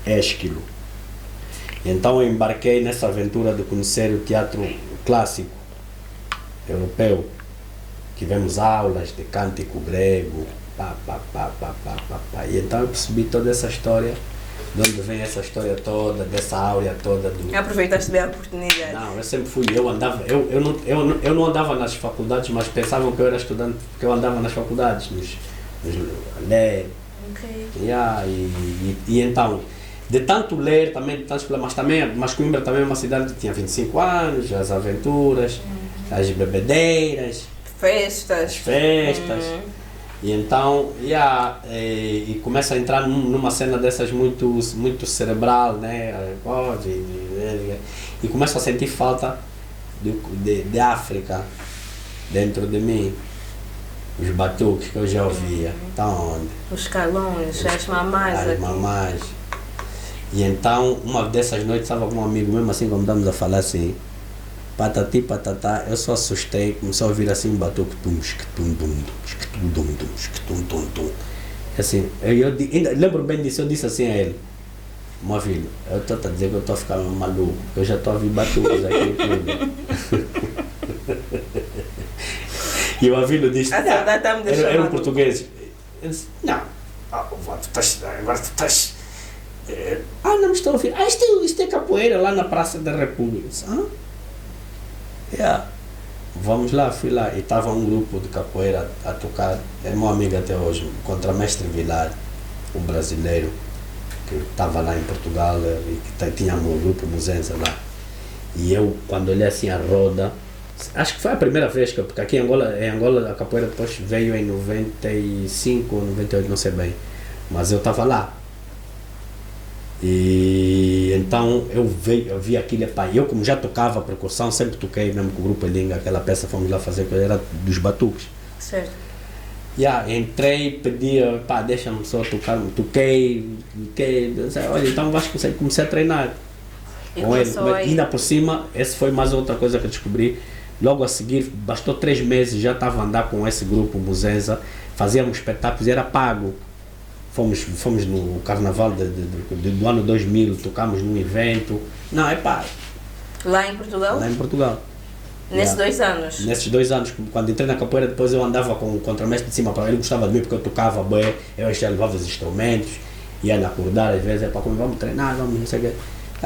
Ésquilo. Então eu embarquei nessa aventura de conhecer o teatro clássico europeu. Tivemos aulas de cântico grego, e então eu percebi toda essa história. De onde vem essa história toda, dessa áurea toda do... Aproveitaste bem a oportunidade. Não, eu sempre fui, eu não andava nas faculdades, mas pensavam que eu era estudante, porque eu andava nas faculdades, ler. Ok. E então, de tanto ler, também, mas Coimbra também é uma cidade que tinha 25 anos, as aventuras, as bebedeiras, festas. E então, e começa a entrar numa cena dessas muito cerebral, né? E começo a sentir falta de África dentro de mim. Os batuques que eu já ouvia, estão onde? Os calões, as mamás. As mamás. E então, uma dessas noites, estava com um amigo, mesmo assim, como estamos a falar assim, patati patatá, eu só assustei, comecei a ouvir assim um batuque, assim, eu lembro bem disso, eu disse assim a ele, meu filho, eu estou a dizer que eu estou a ficar maluco, eu já estou a ouvir batuques aqui em Cuba. E o Avilo disse, era um português, eu disse, não, agora tu estás, não me estou a ouvir, isto é capoeira lá na Praça da República. Eu disse, vamos lá, fui lá e estava um grupo de capoeira a tocar, é meu amigo até hoje, Contramestre Vilar, um brasileiro, que estava lá em Portugal e que tinha um grupo Muzenza lá. E eu, quando olhei assim a roda, acho que foi a primeira vez, porque aqui em Angola a capoeira depois veio em 95 ou 98, não sei bem, mas eu estava lá. E então eu vi aquilo, pá, eu como já tocava percussão, sempre toquei mesmo com o grupo Elinga, aquela peça fomos lá fazer, que era dos batuques. Certo. Entrei, pedi, pá, deixa-me só tocar, toquei, olha, então acho que comecei a treinar com ele. E ainda por cima, essa foi mais outra coisa que eu descobri. Logo a seguir, bastou 3 meses, já estava a andar com esse grupo Muzenza, fazíamos espetáculos e era pago. Fomos no carnaval do ano 2000, tocámos num evento. Não, é pá. Lá em Portugal? Lá em Portugal. Nesses 2 anos? Nesses 2 anos, quando entrei na capoeira, depois eu andava com o contramestre de cima para ele, gostava de mim porque eu tocava bem, eu já levava os instrumentos, ia lhe acordar às vezes, para como vamos treinar, vamos não sei o quê.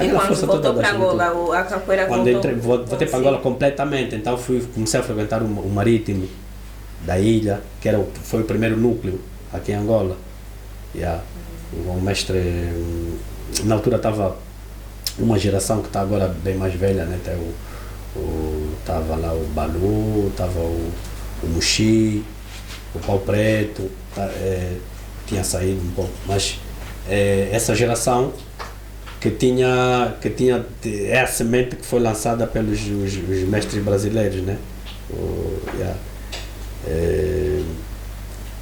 E quando voltou para Angola, a capoeira quando voltou? Entrei, voltei para Angola completamente, então comecei a frequentar o marítimo da ilha, que foi o primeiro núcleo aqui em Angola. O mestre, na altura estava uma geração que está agora bem mais velha, né? Tava lá o Balu, tava o Muxi, o Pau Preto, tinha saído um pouco, mas essa geração que tinha é a semente que foi lançada pelos os mestres brasileiros, né?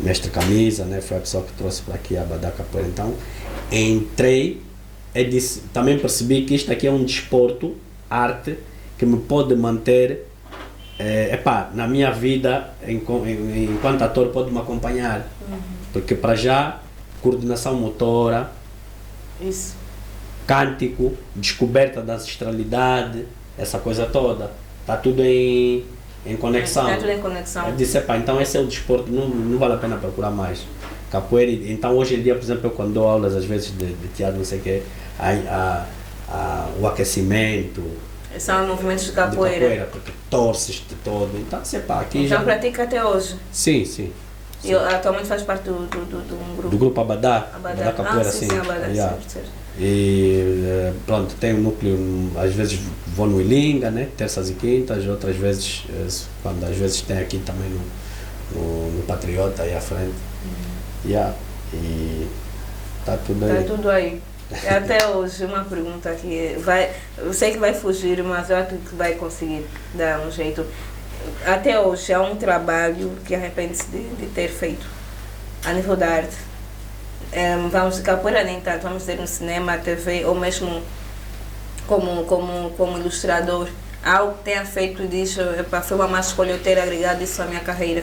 Mestre Camisa, né? Foi a pessoa que trouxe para aqui a Abadá Capoeira. Então entrei e também percebi que isto aqui é um desporto, arte, que me pode manter na minha vida enquanto ator, pode me acompanhar. Porque para já, coordenação motora, isso, cântico, descoberta da ancestralidade, essa coisa toda, está tudo em conexão. Está tudo em conexão. Eu disse, então esse é o desporto, não vale a pena procurar mais. Capoeira, então hoje em dia, por exemplo, eu quando dou aulas às vezes de teatro, não sei o quê, o aquecimento, são movimentos de capoeira. Porque torces-te todo. Então, aqui então pratica até hoje? Sim, sim. E atualmente faz parte do grupo? Do grupo Abadá. Abadá Capoeira, sim. Abadá, certo. E pronto, tem um núcleo, às vezes vou no Ilinga, né? Terças e quintas, outras vezes, às vezes tem aqui também no Patriota, aí à frente. E está tudo aí. Está tudo aí. Até hoje, uma pergunta aqui, eu sei que vai fugir, mas eu acho que vai conseguir dar um jeito. Até hoje, há um trabalho que arrepende-se de ter feito a nível da arte. Vamos de capoeira nem tanto, vamos dizer no cinema, TV, ou mesmo como ilustrador. Algo que tenha feito disso, foi uma má escolha eu ter agregado isso à minha carreira.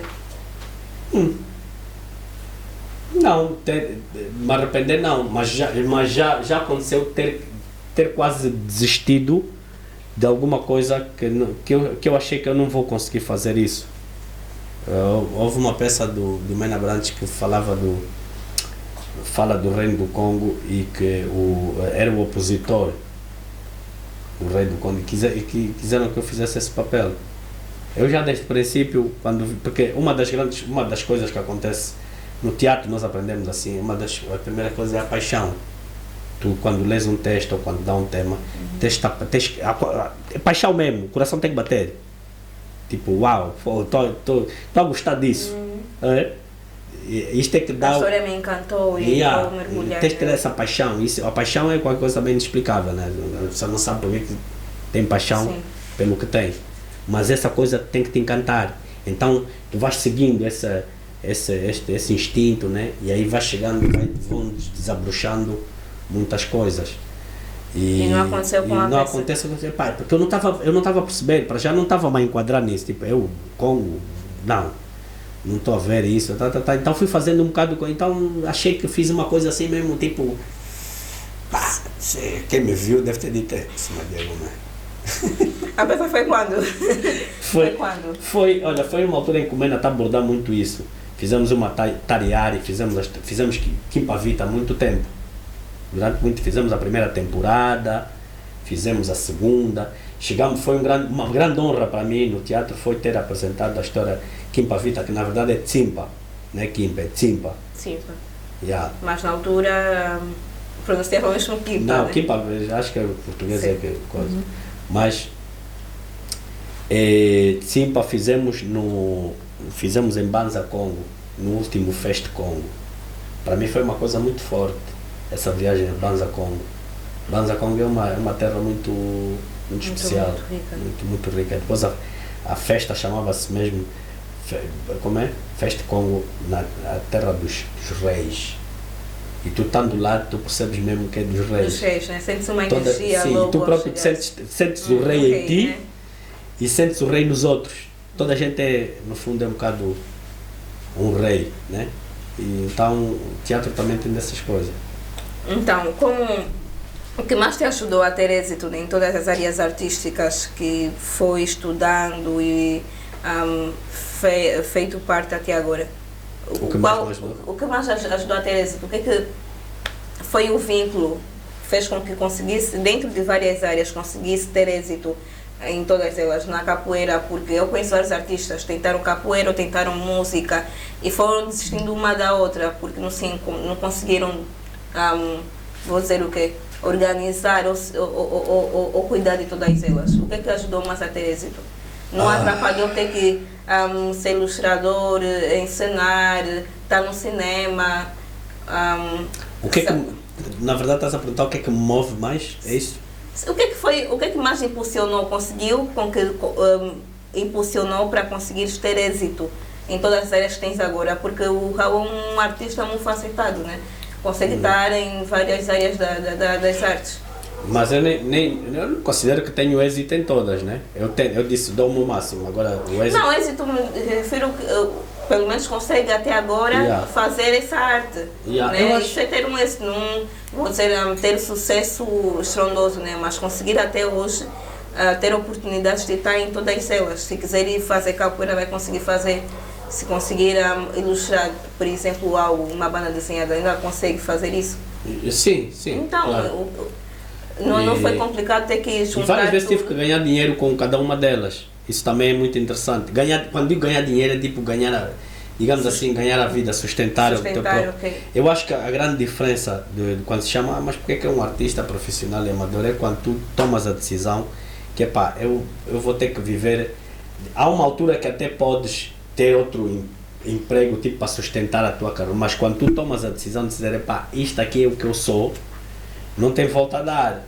Não, me arrepender não, mas já aconteceu ter quase desistido de alguma coisa que eu achei que eu não vou conseguir fazer isso. Houve uma peça do Mena Brandt que fala do reino do Congo e que era o opositor do rei do Congo e quiseram que eu fizesse esse papel. Eu já desde o princípio, porque uma das coisas que acontece no teatro, nós aprendemos assim, a primeira coisa é a paixão. Tu, quando lês um texto ou quando dá um tema, é paixão mesmo, o coração tem que bater. Tipo, uau, tô a gostar disso. Isto é que dá. A história me encantou e eu mergulhei. Tens que ter essa paixão. A paixão é qualquer coisa bem inexplicável, né? Você não sabe por que tem paixão. Sim. Pelo que tem. Mas essa coisa tem que te encantar. Então, tu vais seguindo esse instinto, né? E aí vai chegando, vão desabrochando muitas coisas. E não aconteceu com a peça? Não acontece porque eu não estava a perceber, para já não estava a enquadrar nisso, tipo, Congo, não estou a ver isso, então fui fazendo um bocado, então achei que fiz uma coisa assim mesmo, tipo, quem me viu deve ter dito, isso não é Diego, né? A peça foi quando? Foi quando? Foi uma altura em que o Mena está a abordar muito isso. Fizemos uma Tariari, fizemos Kimpavita há muito tempo. Fizemos a primeira temporada, fizemos a segunda. Foi uma grande honra para mim no teatro foi ter apresentado a história Kimpavita, que na verdade é Tsimpa, não é Kimpa, é Tsimpa. Tsimpa. Mas na altura pronunciava mesmo Kipa. Não, né? Kipa, acho que é o português Sim. é que coisa. Mas, sim, pá, fizemos em Banza Congo, no último Fest Congo. Para mim foi uma coisa muito forte, essa viagem a Banza Congo. Banza Congo é uma terra muito especial, muito rica. muito rica. Depois a festa chamava-se mesmo, como é? Festa Congo, na terra dos reis. E tu estando lá, tu percebes mesmo que é dos reis. Dos reis, né? Sentes uma Toda, energia sim, logo tu ao próprio chegar. sentes o rei ok, em ti, né? e sentes o rei nos outros. Toda a gente no fundo é um bocado um rei, né? E então o teatro também tem dessas coisas. Então, o que mais te ajudou a ter êxito em todas as áreas artísticas que foi estudando e feito parte até agora? O que mais me ajudou? O que mais ajudou a ter êxito? O que é que foi o vínculo que fez com que conseguisse, dentro de várias áreas, conseguisse ter êxito em todas elas? Na capoeira, porque eu conheço vários artistas, tentaram capoeira ou tentaram música e foram desistindo uma da outra, porque não conseguiram, vou dizer o quê? Organizar ou cuidar de todas elas. O que é que ajudou mais a ter êxito? Não atrapalhou ter que ser ilustrador, encenar, estar no cinema. O que é que, na verdade, estás a perguntar o que é que me move mais? É isso? O que é que mais impulsionou, impulsionou para conseguires ter êxito em todas as áreas que tens agora? Porque o Raul é um artista muito facetado, né? Consegue estar em várias áreas das artes. Mas eu eu não considero que tenho êxito em todas, né? Eu disse, dou-me o máximo. Agora, o êxito... Não, êxito, me refiro que pelo menos consegue até agora fazer essa arte. Né? Eu acho... Isso é ter um êxito, não vou dizer ter sucesso estrondoso, né? Mas conseguir até hoje ter oportunidades de estar em todas elas. Se quiser ir fazer capoeira, vai conseguir fazer. Se conseguir ilustrar, por exemplo, algo, uma banda desenhada, ainda consegue fazer isso. Sim. Então, claro. Não foi complicado ter que juntar. E várias vezes tudo. tive que ganhar dinheiro com cada uma delas. Isso também é muito interessante. Quando digo ganhar dinheiro, é tipo ganhar, digamos assim, ganhar a vida, sustentar o teu próprio. Okay. Eu acho que a grande diferença de quando se chama, mas porque é que é um artista profissional e amador, é quando tu tomas a decisão que é pá, eu vou ter que viver. Há uma altura que até podes ter outro emprego tipo para sustentar a tua carreira, mas quando tu tomas a decisão de dizer, pá, isto aqui é o que eu sou, não tem volta a dar.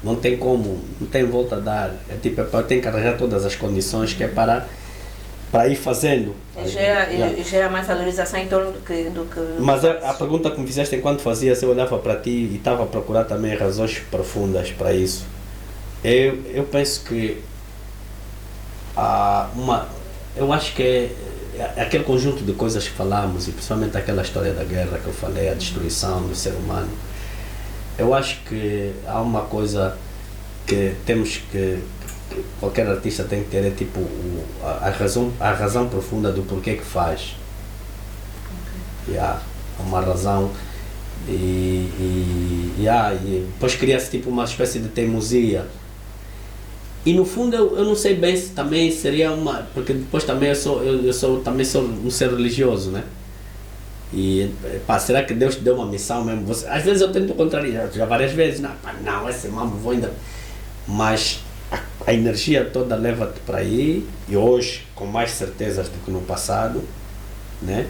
Não tem como, não tem volta a dar. É tipo, eu tenho que arranjar todas as condições que é para ir fazendo. Gera mais valorização em torno do que Mas a pergunta que me fizeste enquanto fazias, eu olhava para ti e estava a procurar também razões profundas para isso. Eu penso que eu acho que é aquele conjunto de coisas que falamos, e principalmente aquela história da guerra que eu falei, a destruição do ser humano. Eu acho que há uma coisa que temos que qualquer artista tem que ter, é tipo a razão profunda do porquê que faz. Uma razão e depois cria-se tipo uma espécie de teimosia. E no fundo eu não sei bem se também seria porque depois também eu também sou um ser religioso, né? E pá, será que Deus te deu uma missão mesmo? Às vezes eu tento contrariar, já várias vezes, não, esse mambo vou ainda. Mas a energia toda leva-te para aí, e hoje com mais certezas do que no passado, né?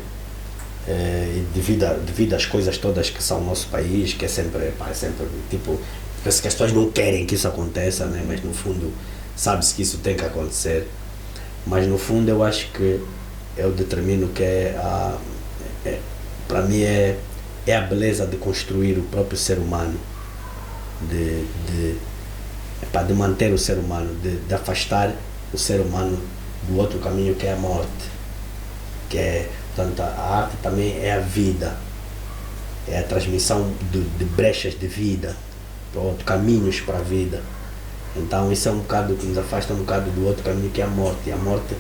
E devido às coisas todas que são o nosso país, que é sempre tipo, as questões não querem que isso aconteça, né? Mas no fundo sabe-se que isso tem que acontecer. Mas no fundo eu acho que eu determino que para mim é a beleza de construir o próprio ser humano, de manter o ser humano, de afastar o ser humano do outro caminho que é a morte, portanto, a arte também é a vida, é a transmissão de brechas de vida, de caminhos para a vida. Então isso é um bocado que nos afasta um bocado do outro caminho que é a morte, e a morte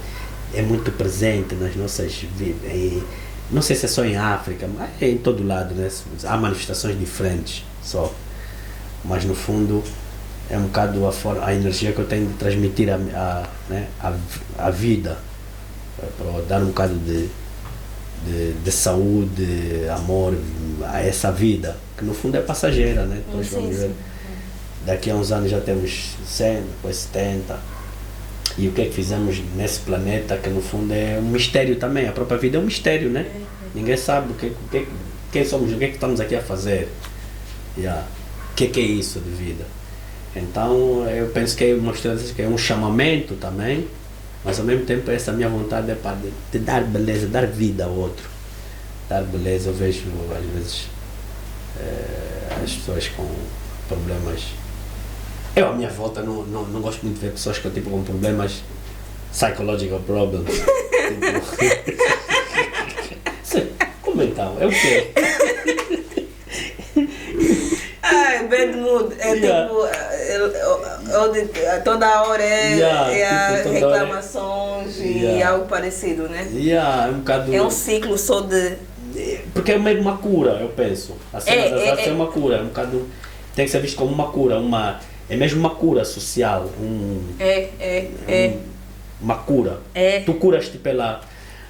é muito presente nas nossas vidas. Não sei se é só em África, mas é em todo lado, né? Há manifestações diferentes só, mas no fundo é um bocado a energia que eu tenho de transmitir a vida, para dar um bocado de de saúde, amor a essa vida, que no fundo é passageira, né? Todos vamos ver. Daqui a uns anos já temos 100, depois 70. E o que é que fizemos nesse planeta, que no fundo é um mistério também. A própria vida é um mistério, né? Ninguém sabe quem somos, o que é que estamos aqui a fazer. O que é isso de vida? Então eu penso que é que é um chamamento também, mas ao mesmo tempo essa minha vontade é para de dar beleza, dar vida ao outro. Dar beleza, eu vejo às vezes as pessoas com problemas. Eu, à minha volta, não gosto muito de ver pessoas com problemas, psychological problems. Como então? É o quê? Bad mood. Toda hora reclamações e algo parecido, né? É um bocado... É um ciclo só de... Porque é meio uma cura, eu penso. A cena das artes é uma cura, um bocado... Tem que ser visto como uma cura, é mesmo uma cura social. Uma cura. Tu curas-te pela...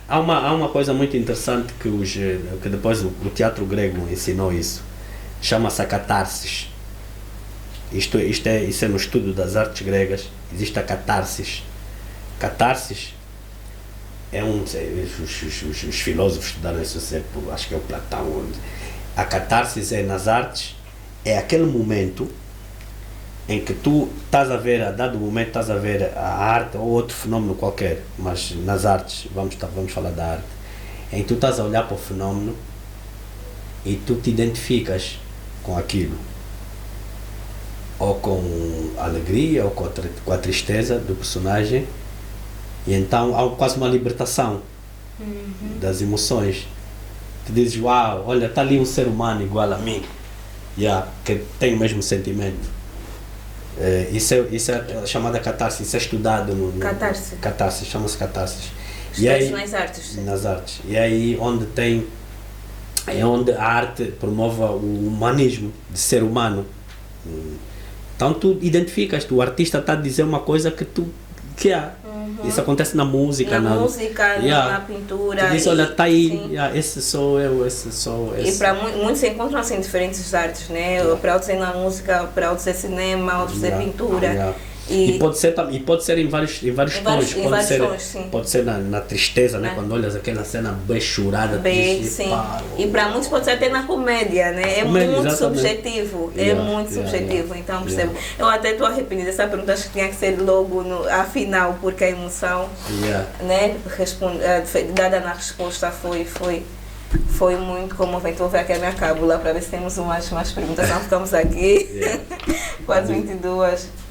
Há uma coisa muito interessante que depois o teatro grego ensinou isso. Chama-se a catarsis. Isso é no estudo das artes gregas. Existe a catarsis. Catarsis é os filósofos estudaram isso sempre, acho que é o Platão. A catarsis nas artes, é aquele momento em que tu estás a ver, a dado momento estás a ver a arte ou outro fenómeno qualquer, mas nas artes, vamos falar da arte, em que tu estás a olhar para o fenómeno e tu te identificas com aquilo, ou com a alegria ou com a tristeza do personagem, e então há quase uma libertação das emoções. Tu dizes, uau, olha, está ali um ser humano igual a mim, que tem o mesmo sentimento. Isso é chamada catarse, isso é estudado no catarse, chama-se catarse. E aí, nas artes. E aí é onde a arte promove o humanismo de ser humano. Então tu identificas, o artista está a dizer uma coisa que há. Isso acontece na música, na pintura. Tu diz, olha, está aí, esse sou eu, esse sou esse. E para muitos se encontram assim diferentes artes, né? Para outros é na música, para outros é cinema, outros é pintura. E pode ser em vários tons. Pode ser na tristeza, né? Quando olhas aquela cena bem chorada. E para muitos pode ser até na comédia, né? É muito subjetivo. Subjetivo. Então percebo. Eu até estou arrependida dessa pergunta, acho que tinha que ser logo a final, porque a emoção, né? Dada na resposta foi muito comovente. Vou ver aqui a minha cábula para ver se temos mais perguntas. Não ficamos aqui. Quase 22.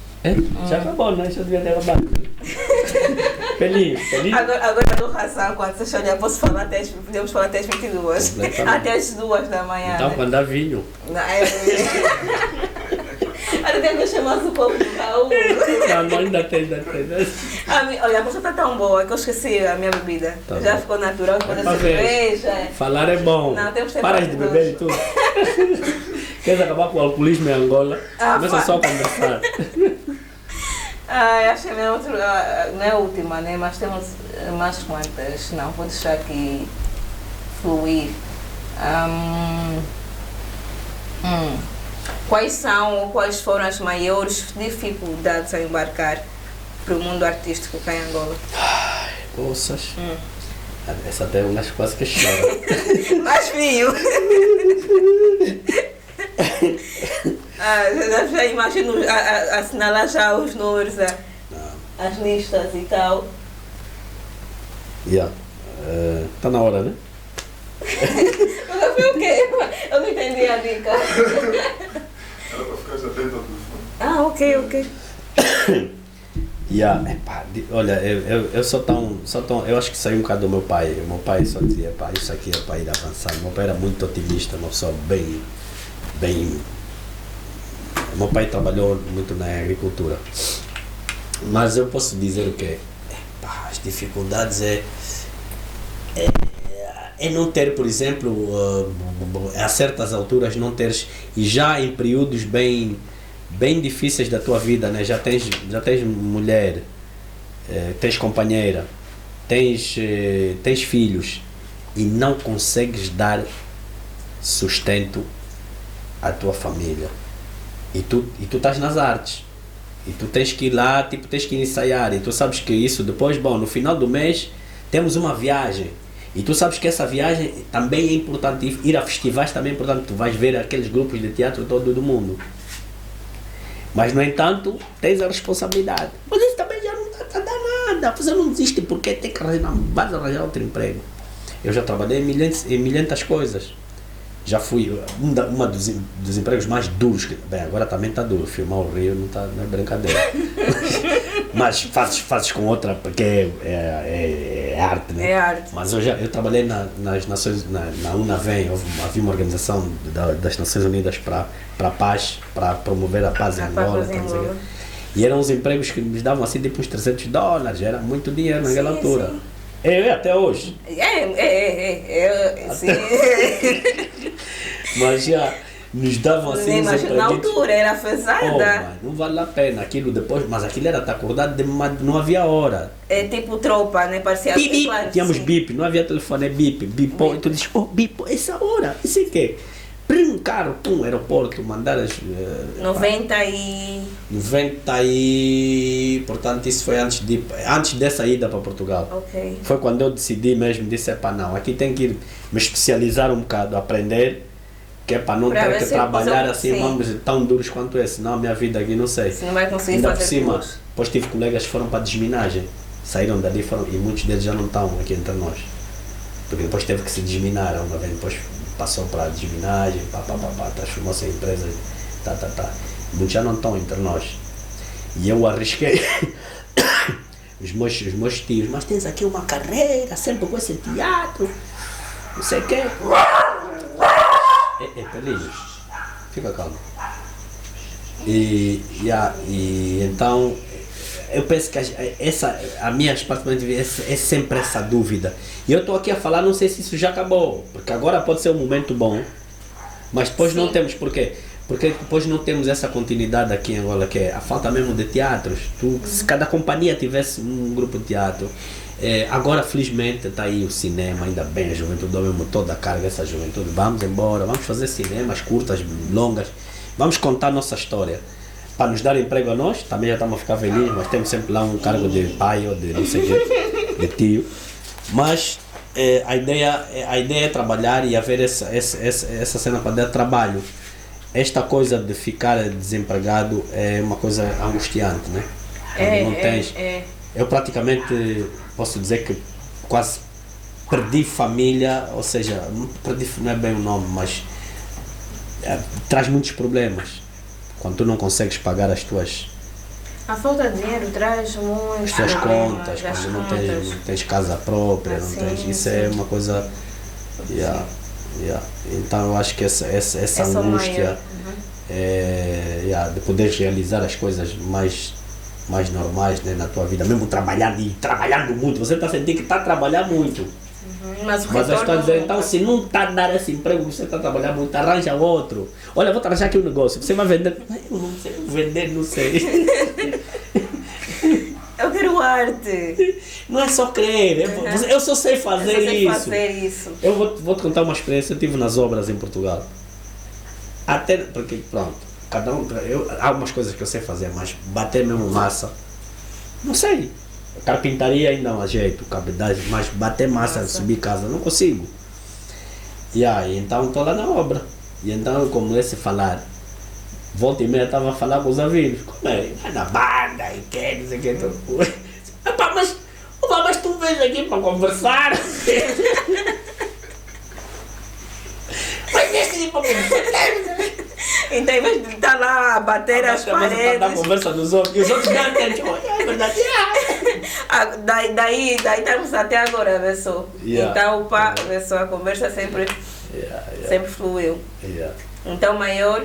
Já acabou, né? Já devia ter acabado. Feliz. Agora eu dou razão quando você olhar, podemos falar até as 22. Até as 2 da manhã. Então, quando dá vinho. Ainda tem que chamar o povo do baú. Não, ainda tem. Olha, a moça está tão boa que eu esqueci a minha bebida. Tá já bom. Ficou natural, pode ser cerveja. Falar é bom. Não, temos que ter Paras de beber e tudo. Queres acabar com o alcoolismo em Angola? Começa só a conversar. Acho que não é a última, né? Mas temos mais quantas. Não, vou deixar aqui fluir. Quais foram as maiores dificuldades a embarcar para o mundo artístico cá em Angola? Poças. Essa até eu acho quase que chora. Mais vinho. Já imagino assinalar já os números, as listas e tal. Tá na hora, né? Mas foi o quê? Eu não entendi a dica. Era para ficar atento ao telefone. Ok. Olha, eu sou tão. Eu acho que saiu um bocado do meu pai. O meu pai só dizia, isso aqui é para ir avançar. Meu pai era muito otimista, uma pessoa bem. Meu pai trabalhou muito na agricultura. Mas eu posso dizer o quê? As dificuldades é não ter, por exemplo, a certas alturas não teres, e já em períodos bem difíceis da tua vida, né? Já tens mulher, tens companheira, tens filhos, e não consegues dar sustento à tua família. E tu estás nas artes. E tu tens que ir lá, tipo, tens que ensaiar. E tu sabes que isso depois, bom, no final do mês temos uma viagem. E tu sabes que essa viagem também é importante. Ir a festivais também é importante. Tu vais ver aqueles grupos de teatro todo do mundo. Mas, no entanto, tens a responsabilidade. Mas isso também já não está a dar nada. Você não desiste porque tem que arranjar outro emprego. Eu já trabalhei em milhentas coisas. Já fui, uma dos empregos mais duros, bem, agora também está duro, filmar o Rio não é brincadeira. Mas fazes com outra, porque é arte, né? É arte. Mas eu trabalhei nas Nações, na UNAVEM, havia uma organização das Nações Unidas para a paz, para promover a paz em Angola. E eram uns empregos que nos davam assim tipo uns $300, era muito dinheiro naquela altura. Sim. Até hoje. Sim. Mas já nos davam assim uns empreguitos. Na altura era pesada. Não vale a pena aquilo depois, mas aquilo era acordado, não havia hora. É tipo tropa, né? Parecia bip, tínhamos bip, não havia telefone, bip. E tu dizes, bip, essa hora, isso é que um carro, aeroporto, mandar as... 90 e... Portanto, isso foi antes dessa ida para Portugal. Okay. Foi quando eu decidi mesmo, disse, não, aqui tem que ir me especializar um bocado, aprender, que é para não ter que trabalhar assim, vamos, tão duros quanto esse, senão a minha vida aqui não sei. Você não vai conseguir ainda fazer por cima, depois tive colegas que foram para desminagem, saíram dali e muitos deles já não estão aqui entre nós. Porque depois teve que se desminar, uma vez depois passou para a desminagem, transformou-se em empresa, muitos já não estão entre nós. E eu arrisquei, os meus tios, mas tens aqui uma carreira, sempre com esse teatro, não sei o quê. Pelinho, fica calmo. E então, eu penso que a minha parte é sempre essa dúvida. E eu estou aqui a falar, não sei se isso já acabou, porque agora pode ser um momento bom, mas depois não temos. Por quê? Porque depois não temos essa continuidade aqui em Angola, que é a falta mesmo de teatros. Se cada companhia tivesse um grupo de teatro, agora felizmente está aí o cinema, ainda bem, a juventude dá mesmo toda a carga essa juventude. Vamos embora, vamos fazer cinemas curtas, longas, vamos contar nossa história. Para nos dar emprego a nós, também já estamos a ficar velhinhos, mas temos sempre lá um cargo de pai ou de não sei o quê, de tio. Mas a ideia é trabalhar e haver essa cena para dar trabalho. Esta coisa de ficar desempregado é uma coisa angustiante, né? Quando não tens. Eu praticamente posso dizer que quase perdi família, ou seja, perdi, não é bem o nome, mas traz muitos problemas. Quando tu não consegues pagar as tuas... A falta de dinheiro traz muitos as tuas problemas, contas, quando não tens casa própria, não tens... Isso é uma coisa... Então eu acho que essa angústia de poder realizar as coisas mais normais, né, na tua vida, mesmo trabalhando muito, você está sentindo que está a trabalhar muito. Mas eu estou a dizer, então se não está a dar esse emprego, você está a trabalhar muito, arranja outro. Olha, vou te arranjar aqui um negócio, você vai vender. Eu não sei vender, não sei. Eu quero arte. Não é só crer, eu só sei fazer isso. Eu vou te contar uma experiência, eu estive nas obras em Portugal. Até, porque pronto, cada um, há algumas coisas que eu sei fazer, mas bater mesmo massa, não sei. Carpintaria ainda não há jeito, cabidagem, mas bater massa, subir casa, não consigo. E aí, então estou lá na obra. E então eu comecei a falar. Volta e meia estava a falar com os amigos. Como é? Vai na banda e quer, não sei o que. Mas tu vens aqui para conversar. Mas vens aqui para conversar. Então, em vez de estar lá a bater as paredes... A conversa dos outros. E os outros não entendem. É verdade. Daí estamos até agora, pessoal. Então, a conversa sempre fluiu. Então, o maior...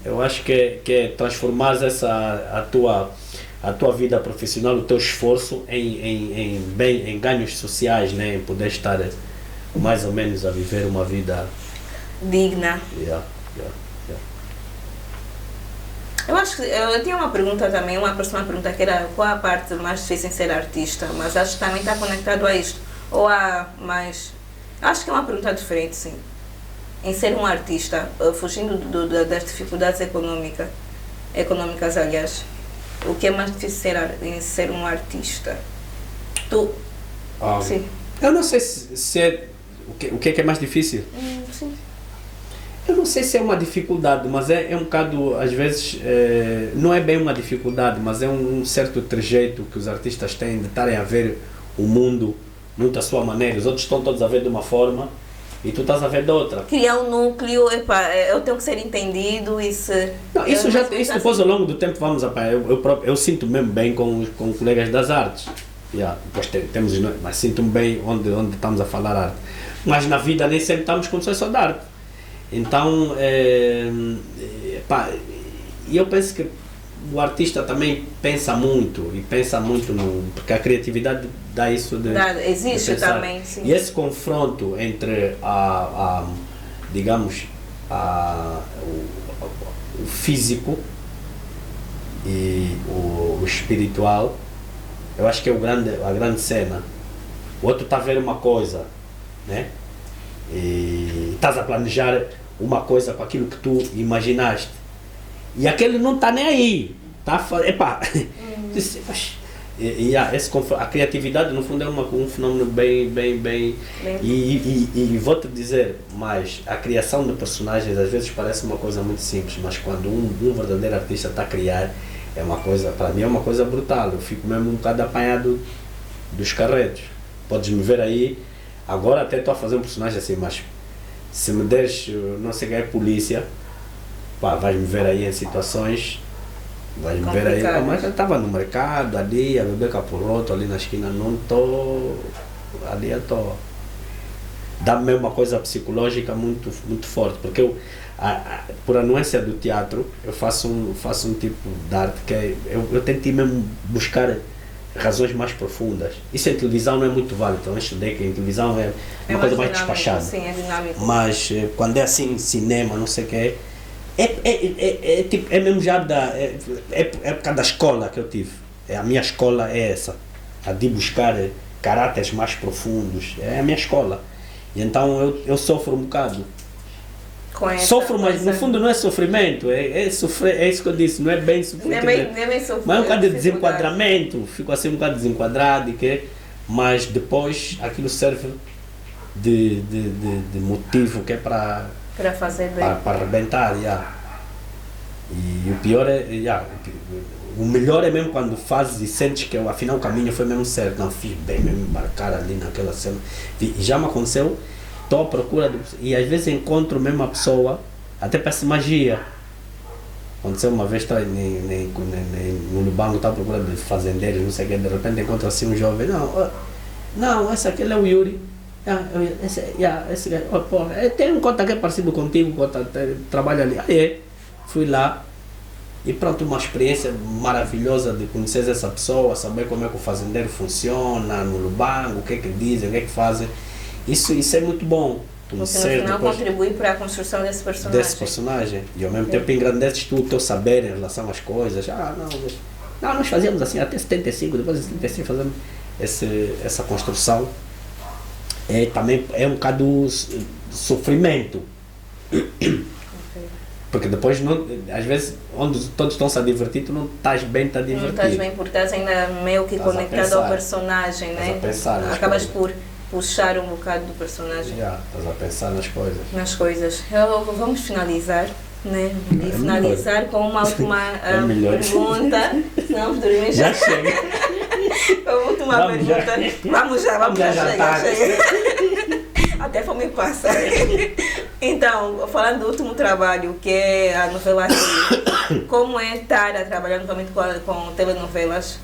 Eu acho que é transformar a tua vida profissional, o teu esforço em ganhos sociais, né? Em poder estar mais ou menos a viver uma vida digna. Eu acho que eu tinha uma pergunta também, uma próxima pergunta que era qual a parte mais difícil em ser artista, mas acho que também está conectado a isto. Ou há mais... Acho que é uma pergunta diferente, sim. Em ser um artista, fugindo das dificuldades econômicas, aliás, o que é mais difícil em ser um artista? Sim. Eu não sei se é... O que é mais difícil? Sim. Eu não sei se é uma dificuldade, mas é um bocado, às vezes, não é bem uma dificuldade, mas é um certo trejeito que os artistas têm de estarem a ver o mundo muito à sua maneira. Os outros estão todos a ver de uma forma e tu estás a ver de outra. Criar um núcleo, eu tenho que ser entendido e se... Não, isso depois ao longo do tempo vamos apanhar. Eu sinto mesmo bem com colegas das artes. Depois temos, mas sinto-me bem onde estamos a falar arte. Mas na vida nem sempre estamos com só de arte. Então, eu penso que o artista também pensa muito porque a criatividade dá isso existe de pensar. também, sim. E esse confronto entre digamos, o físico e o espiritual, eu acho que é a grande cena. O outro está a ver uma coisa, né? E estás a planejar uma coisa com aquilo que tu imaginaste e aquele não está nem aí, a criatividade no fundo é um fenômeno bem e vou-te dizer mais, a criação de personagens às vezes parece uma coisa muito simples, mas quando um verdadeiro artista está a criar, é uma coisa, para mim é uma coisa brutal. Eu fico mesmo um bocado apanhado dos carretos. Podes me ver aí. Agora até estou a fazer um personagem assim, mas se me deres, não sei quem é polícia, vais-me ver aí em situações, vais-me ver aí, mas eu estava no mercado ali, a beber capurroto ali na esquina, não estou, ali eu estou. Dá-me mesmo uma coisa psicológica muito, muito forte, porque eu, por anuência do teatro, eu faço um tipo de arte que eu tentei mesmo buscar razões mais profundas. Isso em televisão não é muito válido, então eu estudei que em televisão é uma coisa mais despachada. Sim, é dinâmico. Mas quando é assim, cinema, não sei o que é mesmo já por causa da escola que eu tive. A minha escola é essa, a de buscar caráteres mais profundos, é a minha escola. E então eu sofro um bocado. Sofro, mas no fundo não é sofrimento, é sofrer, é isso que eu disse, não é bem sofrimento. Não é bem sofrimento. Mas é um bocado de desenquadramento, fico assim um bocado desenquadrado, mas depois aquilo serve de motivo que é para fazer bem. Para arrebentar, E o pior o melhor é mesmo quando fazes e sentes que afinal o caminho foi mesmo certo, não fiz bem mesmo embarcar ali naquela cena. E já me aconteceu. Estou à procura e às vezes encontro mesmo a pessoa, até parece magia. Aconteceu uma vez, no Lubango, estava à procura de fazendeiros, não sei o que, de repente encontro assim um jovem, não, esse aqui é o Yuri. Esse tem um conta que é parecido contigo, trabalha ali. Fui lá e pronto, uma experiência maravilhosa de conhecer essa pessoa, saber como é que o fazendeiro funciona no Lubango, o que é que dizem, o que é que fazem. Isso é muito bom. Porque no final contribui para a construção desse personagem. E ao mesmo tempo engrandeces tu o teu saber em relação às coisas. Nós fazíamos assim até 75, depois de 75 fazemos essa construção. Também é um bocado sofrimento. Porque depois, às vezes, onde todos estão-se a divertir, tu não estás bem a divertir. Não estás bem porque estás ainda meio que conectado ao personagem, né? Acabas por puxar um bocado do personagem. Estás a pensar nas coisas. Vamos finalizar, né? E finalizar com uma última pergunta. Não, dormir já. Chega. A última pergunta. Vamos já, chega. Até fome passa. Então, falando do último trabalho, que é a novela Rio, como é estar a trabalhar novamente com telenovelas?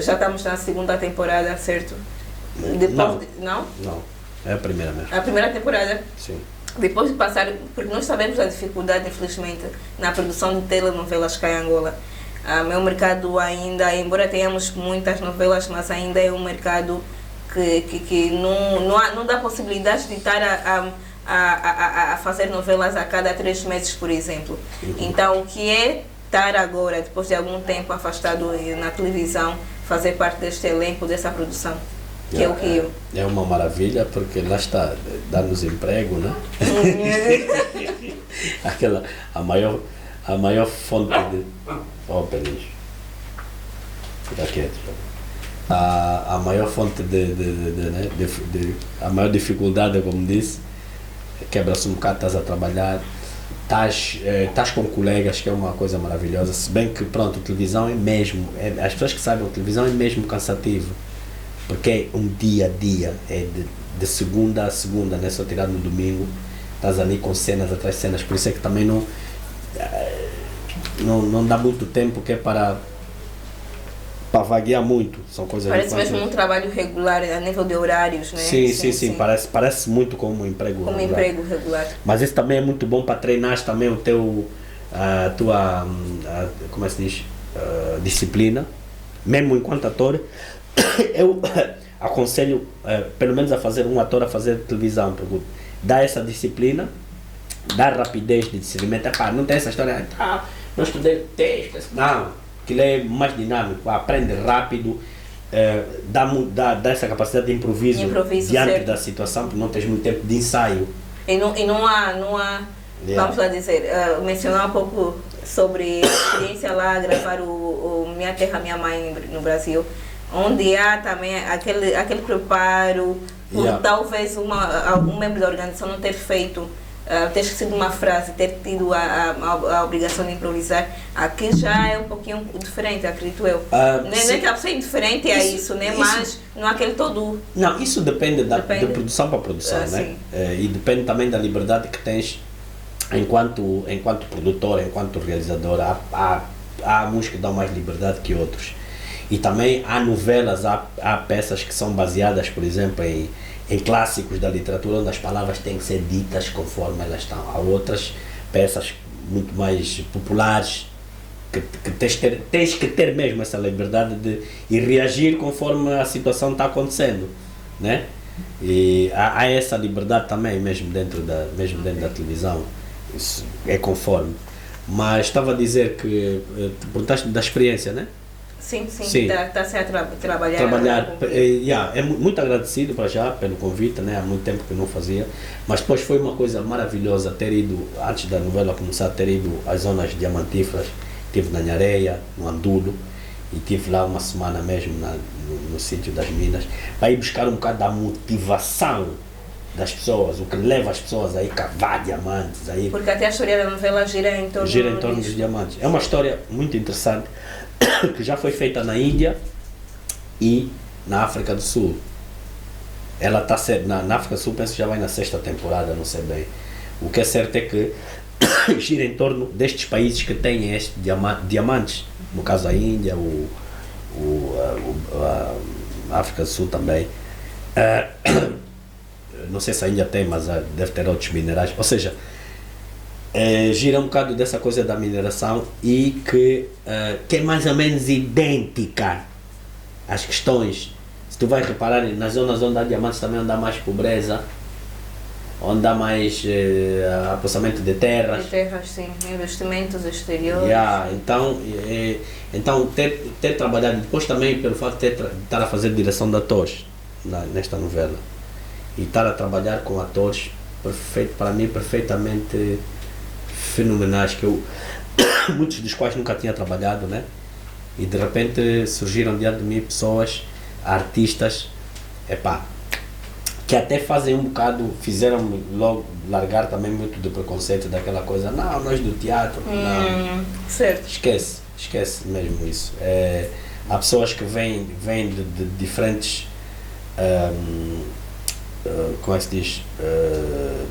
Já estamos na segunda temporada, certo? Não? Não, é a primeira mesmo. A primeira temporada? Sim. Depois de passar, porque nós sabemos da dificuldade, infelizmente, na produção de telenovelas cá em Angola. É um mercado ainda, embora tenhamos muitas novelas, mas ainda é um mercado que não dá possibilidade de estar a fazer novelas a cada 3 meses, por exemplo. Então, o que é estar agora, depois de algum tempo afastado na televisão, fazer parte deste elenco, dessa produção? que é o que eu. É uma maravilha porque lá está, dá-nos emprego, né? Aquela, a maior fonte de... Oh, Pelis. Fica quieto. A maior fonte a maior dificuldade, como disse, quebra-se um bocado, estás a trabalhar, estás com colegas, que é uma coisa maravilhosa, se bem que, pronto, a televisão é mesmo, as pessoas que sabem, a televisão é mesmo cansativo, porque é um dia a dia, é de segunda a segunda, não é só tirar no domingo, estás ali com cenas atrás de cenas, por isso é que também não dá muito tempo que é para vaguear muito, são coisas... Parece mesmo um trabalho regular a nível de horários, né? Sim. Parece muito como um emprego regular. Como emprego regular. Mas isso também é muito bom para treinar também a tua, como é que se diz, disciplina, mesmo enquanto ator. Eu aconselho, pelo menos a fazer um ator a fazer televisão, porque dá essa disciplina, dá rapidez de discernimento. Não tem essa história, não estudei texto, não. Aquilo é mais dinâmico, aprende rápido, dá essa capacidade de improviso diante certo. Da situação, porque não tens muito tempo de ensaio. E não há vamos lá dizer, mencionar um pouco sobre a experiência lá, gravar o Minha Terra, Minha Mãe no Brasil, onde há também aquele preparo, por talvez algum membro da organização não ter feito, ter esquecido uma frase, ter tido a obrigação de improvisar. Aqui já é um pouquinho diferente, acredito eu. Não é que a pessoa é indiferente a isso, né? Mas não há aquele todo. Não, isso depende de produção para produção, né? E depende também da liberdade que tens enquanto produtor, enquanto realizador. Há uns que dão mais liberdade que outros. E também há novelas, há peças que são baseadas, por exemplo, em clássicos da literatura, onde as palavras têm que ser ditas conforme elas estão. Há outras peças muito mais populares que tens que ter mesmo essa liberdade de reagir conforme a situação está acontecendo, né? E há essa liberdade também mesmo dentro da televisão. Isso é conforme. Mas estava a dizer que perguntaste da experiência, né? Sim. Está-se a trabalhar. É muito agradecido para já pelo convite, né? Há muito tempo que não fazia, mas depois foi uma coisa maravilhosa ter ido, antes da novela começar, ter ido às zonas diamantíferas. Estive na Nhareia, no Andulo, e estive lá uma semana mesmo no sítio das minas, para ir buscar um bocado da motivação das pessoas, o que leva as pessoas a ir cavar diamantes. Porque até a história da novela gira em torno dos diamantes. É uma história muito interessante, que já foi feita na Índia e na África do Sul. Ela está na África do Sul, penso que já vai na 6ª temporada, não sei bem. O que é certo é que gira em torno destes países que têm estes diamantes, no caso a Índia, a África do Sul também. Não sei se a Índia tem, mas deve ter outros minerais. Ou seja, gira um bocado dessa coisa da mineração e que é mais ou menos idêntica às questões. Se tu vais reparar, nas zonas onde há diamantes também onde há mais pobreza, onde há mais apossamento de terras. De terras, sim. Investimentos exteriores. Então ter trabalhado, depois também pelo facto de estar a fazer direção de atores nesta novela, e estar a trabalhar com atores para mim perfeitamente fenomenais, que muitos dos quais nunca tinha trabalhado, né? E de repente surgiram diante de mim pessoas, artistas, que até fazem um bocado, fizeram logo largar também muito do preconceito daquela coisa, não, nós do teatro, não. Certo. Esquece mesmo isso. Há pessoas que vêm de diferentes, como é que se diz,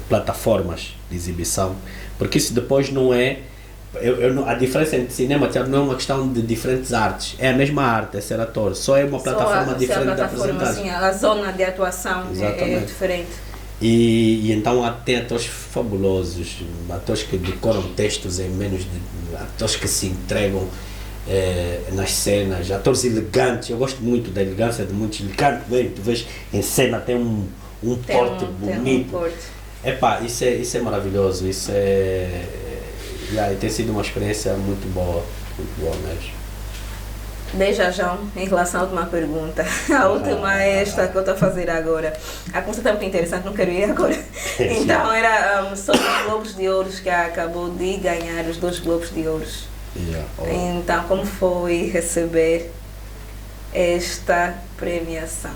plataformas de exibição, porque isso depois não é, a diferença entre cinema e teatro não é uma questão de diferentes artes, é a mesma arte, é ser ator, só é uma plataforma diferente de apresentar. Sim, a zona de atuação é diferente. E então tem atores fabulosos, atores que decoram textos em menos de, atores que se entregam nas cenas, atores elegantes. Eu gosto muito da elegância de muitos elegantes, tu vês em cena, tem um porte bonito. Isso é maravilhoso, É tem sido uma experiência muito boa mesmo. Desde já, em relação à última pergunta, a última é esta que eu estou a fazer agora. A conversa está muito interessante, não quero ir agora. Então, era sobre os Globos de Ouro, que acabou de ganhar os 2 Globos de Ouro. Então, como foi receber esta premiação?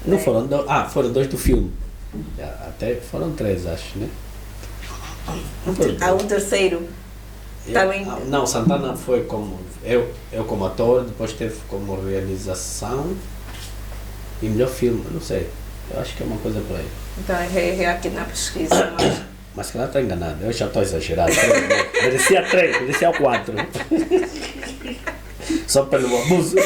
Não né? foram 2? Foram 2 do filme. Até foram 3, acho, né? Há um terceiro. Também... Não, Santana foi como eu como ator, depois teve como realização e melhor filme, não sei. Eu acho que é uma coisa por aí. Então é aqui na pesquisa, mas se calhar está enganado, eu já estou exagerado. Merecia 3, merecia 4. Só pelo abuso.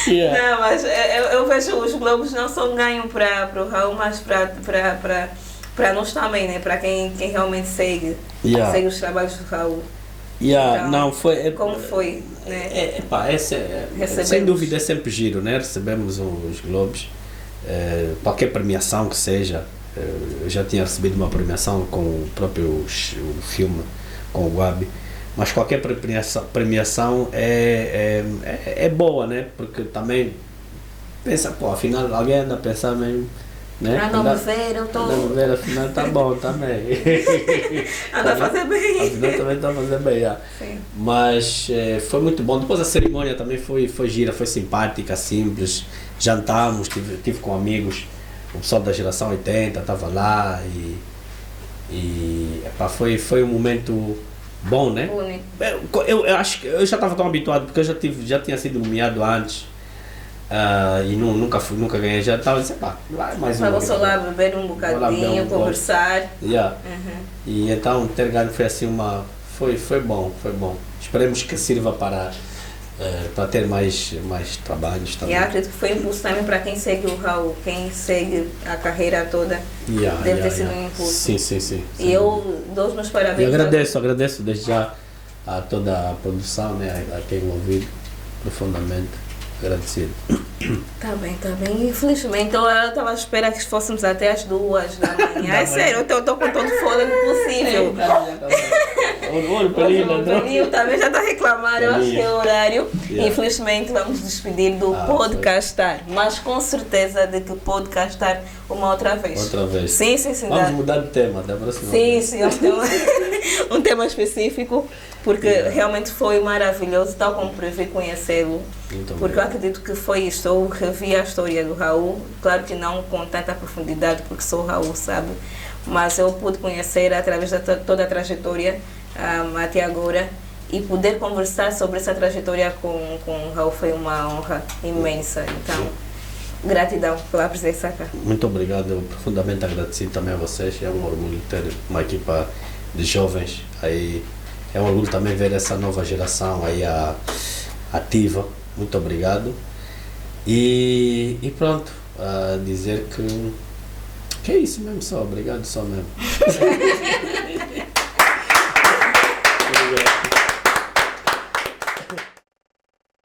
Yeah. Não, mas eu vejo os Globos não só ganham para o Raul, mas para nós também, né? Para quem realmente segue os trabalhos do Raul. Então, não, foi, como foi? Né? Sem dúvida é sempre giro, né? Recebemos os Globos, qualquer premiação que seja. Eu já tinha recebido uma premiação com o próprio o filme, com o Wabi. Mas qualquer premiação é boa, né? Porque também pensa, afinal alguém anda a pensar mesmo, né? Anda a ver, eu estou... Anda a ver, afinal está bom também. Anda a fazer bem. Afinal também está a fazer bem, Sim. Mas foi muito bom. Depois a cerimônia também foi gira, foi simpática, simples. Jantamos, tive com amigos, o pessoal da geração 80 estava lá foi um momento bom, né? Eu acho que eu já estava tão habituado, porque eu já tinha sido nomeado antes e nunca ganhei, já estava dizendo, vai mais um. Estava só lá beber um bocadinho, conversar. E então ter ganho foi assim foi bom. Esperemos que sirva para ter mais trabalhos também. E acredito que foi impulso também para quem segue o Raul, quem segue a carreira toda, deve ter sido um impulso. Sim. E eu dou os meus parabéns. E agradeço desde já a toda a produção, né, a quem ouviu profundamente. Agradecido. Tá bem. Infelizmente, eu estava à espera que fôssemos até às 2 da manhã. É sério, eu estou com todo o fôlego possível. O Pelinho também já está a reclamar, eu acho que é o horário. Infelizmente, vamos despedir do Podcastar. Mas com certeza de que Podcastar uma outra vez. Outra vez. Sim. Vamos mudar de tema da próxima vez. Sim, um tema específico. Porque realmente foi maravilhoso, tal como previ conhecê-lo. Porque eu acredito que foi isto. Eu revi a história do Raul, claro que não com tanta profundidade, porque sou o Raul, sabe? Mas eu pude conhecer através de toda a trajetória até agora. E poder conversar sobre essa trajetória com o Raul foi uma honra imensa. Então, gratidão pela presença cá. Muito obrigado, eu profundamente agradecido também a vocês. É um orgulho ter uma equipa de jovens aí. É um orgulho também ver essa nova geração aí ativa. Muito obrigado. E pronto, dizer que é isso mesmo só. Obrigado só mesmo.